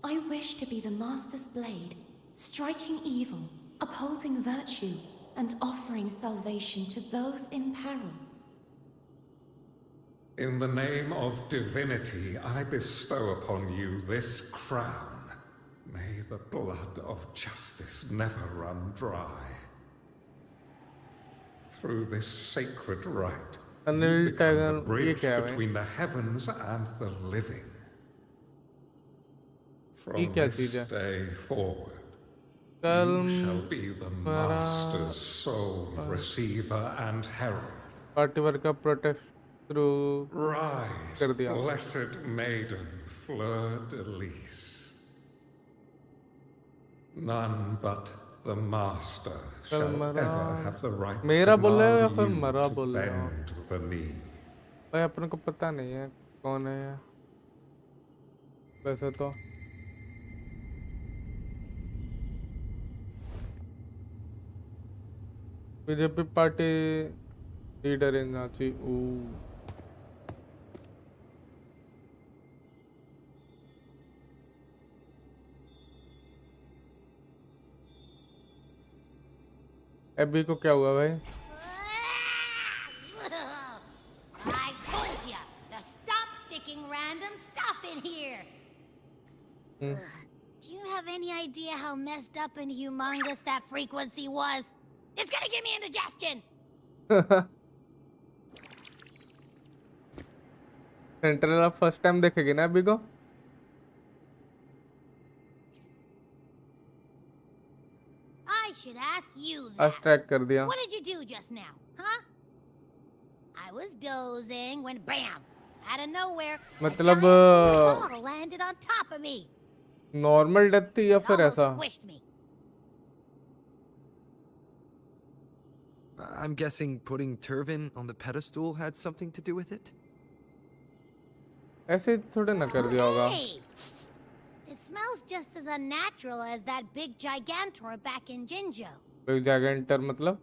I wish to be the Master's blade, striking evil, upholding virtue, and offering salvation to those in peril. In the name of divinity, I bestow upon you this crown. May the blood of justice never run dry. Through this sacred rite, you Anil become the tiger ये bridge क्या है भाई? between the heavens and the living. ये From क्या this चीज है? day forward, कल you shall be the Master's sole receiver and herald. पार्टिवर का प्रोटेक्ट थ्रू Rise, कर दिया. blessed maiden, Fleur de Lis. None but the Master shall मरा- ever have the right to मेरा बोल रहे हो या command फिर you मरा to बोल रहे हो? bend the knee. भाई अपन को पता नहीं है कौन है ये. वैसे तो बीजेपी पार्टी लीडर इन नाची. अभी को क्या हुआ भाई? I told ya to stop sticking random stuff in here. Do you have any idea how messed up and humongous that frequency was? It's gonna give me indigestion. Central first time देखेगी ना अभी को? I should ask you आज that. Track कर दिया. What did you do just now, huh? I was dozing when bam, out of nowhere, a मतलब, giant ball landed on top of me. Normal death थी या It फिर almost ऐसा? squished me. I'm guessing putting Turvin on the pedestal had something to do with it? ऐसे थोड़े ना कर दिया होगा. Hey! It smells just as unnatural as that big gigantor back in Jinjo. Big gigantor मतलब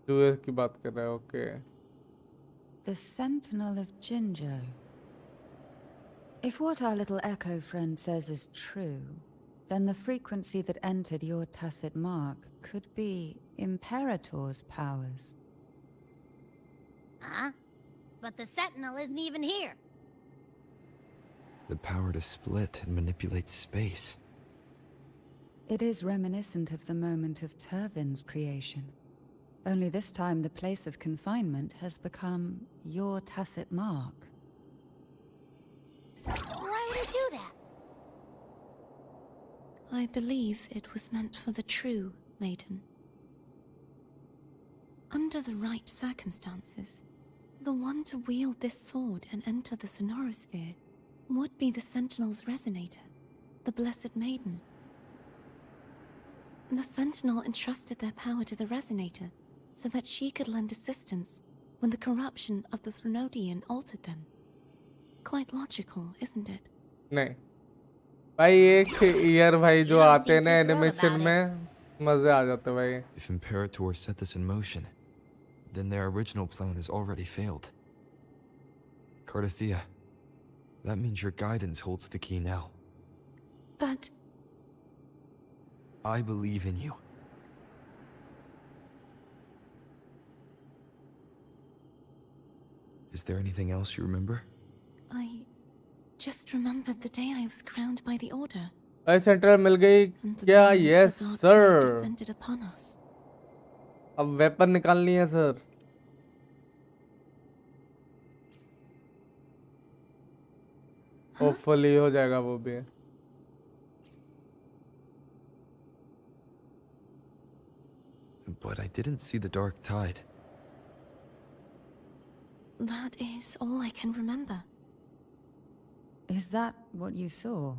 चूहे की बात कर रहा है. Okay. The Sentinel of Jinjo. If what our little echo friend says is true, then the frequency that entered your tacit mark could be Imperator's powers. Huh? But the Sentinel isn't even here. The power to split and manipulate space. It is reminiscent of the moment of Turvin's creation. Only this time the place of confinement has become your tacit mark. Why would he do that? I believe it was meant for the true maiden. Under the right circumstances, the one to wield this sword and enter the Sonorosphere would be the Sentinel's resonator, the Blessed Maiden. The Sentinel entrusted their power to the resonator so that she could lend assistance when the corruption of the Threnodian altered them. Quite logical, isn't it? नहीं भाई, एक year भाई जो You don't आते हैं seem ना too thrilled animation about में मजे आ जाते हैं भाई. If Imperator set this in motion, then their original plan has already failed. Cardathea, that means your guidance holds the key now. But I believe in you. Is there anything else you remember? I just remembered the day I was crowned by the Order. भाई central मिल गई And the क्या? moment yes the God sir. descended upon us. अब weapon निकालनी है sir. Hopefully हो जाएगा वो भी। But I didn't see the dark tide. That is all I can remember. Is that what you saw?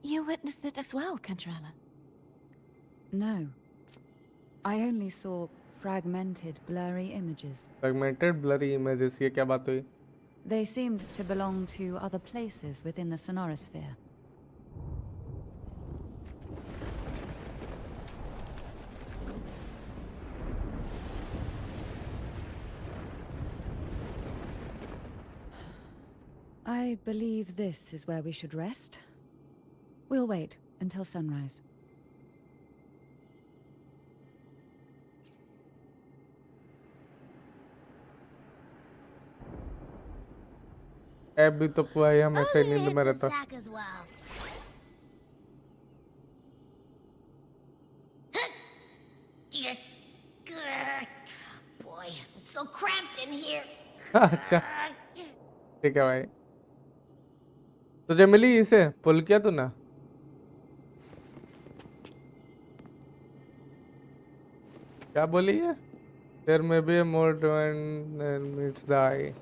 You witnessed it as well, Cantarella. No. I only saw fragmented, blurry images. Fragmented blurry images, ये क्या बात हुई? They seemed to belong to other places within the sonorosphere. I believe this is where we should rest. We'll wait until sunrise. App भी तो भाई I'm हमेशा ही gonna नींद hit में the रहता। sack as well. Boy, it's so cramped in here. अच्छा ठीक है भाई। तुझे मिली इसे पुल किया तूने? क्या बोली है? There may be a more than meets the eye.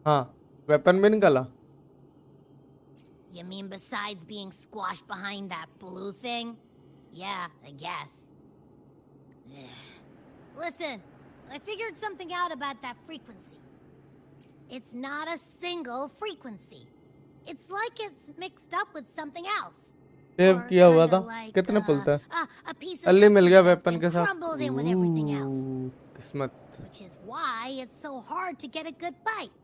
हाँ, वेपन भी निकाला। You mean besides being squashed behind that blue thing? Yeah, I guess. Listen, I figured something out about that frequency. It's not a single frequency. It's like it's mixed up with something else. Save Or किया हुआ kinda था। like, कितने पुल थे? a piece of अल्ली मिल cookie गया that's weapon been के साथ। crumbled in with everything else. किस्मत। Which is why it's so hard to get a good bite.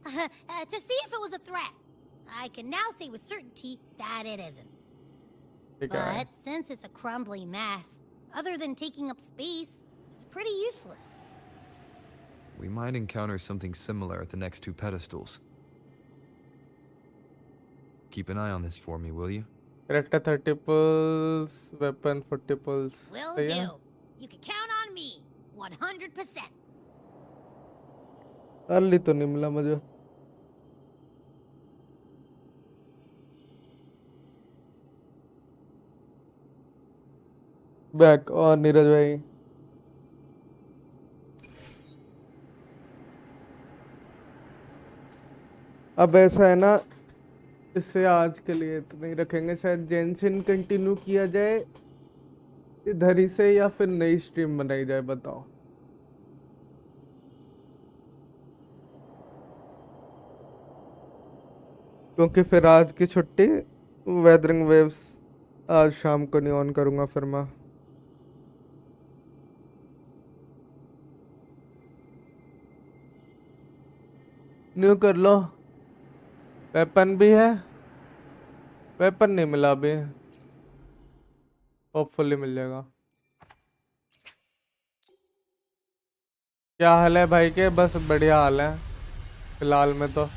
To see if it was a threat. I can now say with certainty that it isn't. ठीक है भाई। But since it's a crumbly mess, other than taking up space, it's pretty useless. We might encounter something similar at the next two pedestals. Keep an eye on this for me, will you? Character 30 pulls, weapon 40 pulls. Will सही है? do. You can count on me. 100%. अल्ली तो नहीं मिला मुझे। Back और नीरज भाई। अब ऐसा है ना, इससे आज के लिए इतना ही रखेंगे। शायद जेंशिन कंटिन्यू किया जाए इधर ही से, या फिर नई स्ट्रीम बनाई जाए, बताओ। क्योंकि फिर आज की छुट्टी, वेदरिंग वेव्स आज शाम को नहीं ऑन करूंगा फिर मैं। न्यू कर लो। वेपन भी है, वेपन नहीं मिला अभी, होपफुली मिल जाएगा। क्या हाल है भाई के? बस बढ़िया हाल है फिलहाल में तो।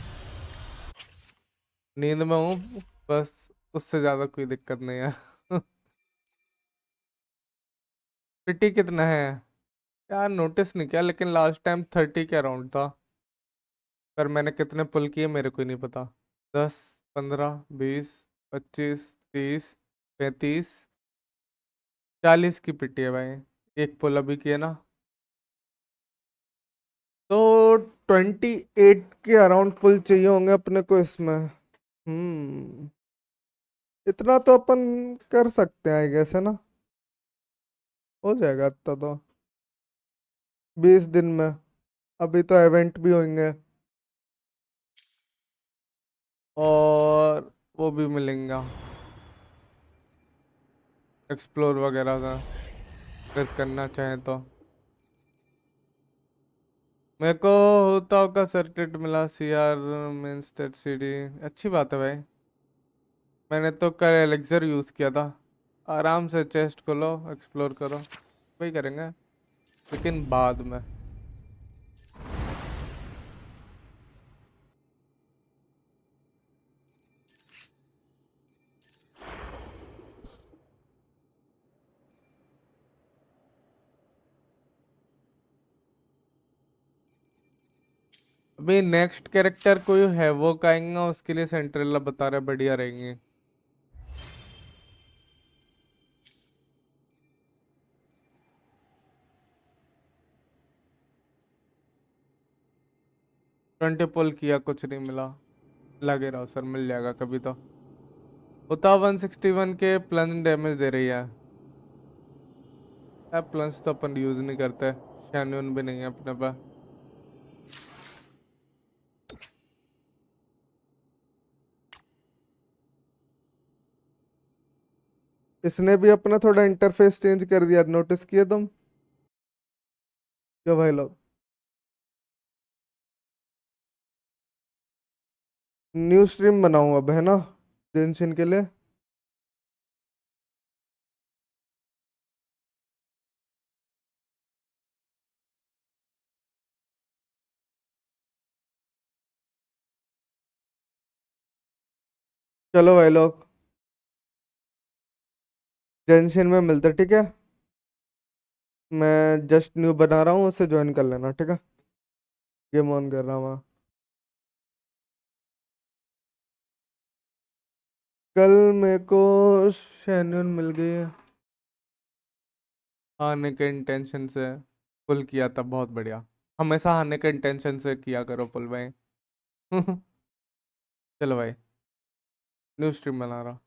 नींद में हूँ बस, उससे ज्यादा कोई दिक्कत नहीं है। पिटी कितना है यार, नोटिस नहीं किया, लेकिन लास्ट टाइम 30 के अराउंड था। पर मैंने कितने पुल किए मेरे को नहीं पता। 10, 15, 20, 25, 30, 35, 40 की पिटी है भाई। एक पुल अभी किया ना, तो 28 के अराउंड पुल चाहिए होंगे अपने को इसमें। इतना तो अपन कर सकते हैं आई गेस, है ना? हो जाएगा इतना तो 20 दिन में। अभी तो इवेंट भी होंगे और वो भी मिलेंगे एक्सप्लोर वगैरह का, अगर करना चाहें तो। मेरे को होता का सर्किट मिला, CR मेन स्टेट CD। अच्छी बात है भाई। मैंने तो कल एलेक्सर यूज़ किया था। आराम से चेस्ट खोलो, एक्सप्लोर करो, वही करेंगे लेकिन बाद में। अभी नेक्स्ट कैरेक्टर कोई है वो आएगा, उसके लिए सेंट्रेला बता रहा है बढ़िया रहेंगे। ट्वेंटी पुल किया, कुछ नहीं मिला। लगे रहो सर, मिल जाएगा कभी तो। होता 161 के प्लंज डैमेज दे रही है। अब प्लंज तो अपन यूज नहीं करते, शैन्यून भी नहीं है अपने पास। इसने भी अपना थोड़ा इंटरफेस चेंज कर दिया, नोटिस किए तुम क्या भाई लोग? न्यू स्ट्रीम बनाऊं अब, है ना, जेंशिन के लिए। चलो भाई लोग, जेंशिन में मिलते, ठीक है। मैं जस्ट न्यू बना रहा हूँ, उसे ज्वाइन कर लेना, ठीक है। गेम ऑन कर रहा हूँ मैं। कल मेरे को शैन्यून मिल गई है, आने के इंटेंशन से पुल किया था, बहुत बढ़िया। हमेशा आने के इंटेंशन से किया करो पुल भाई। चलो भाई, न्यू स्ट्रीम बना रहा।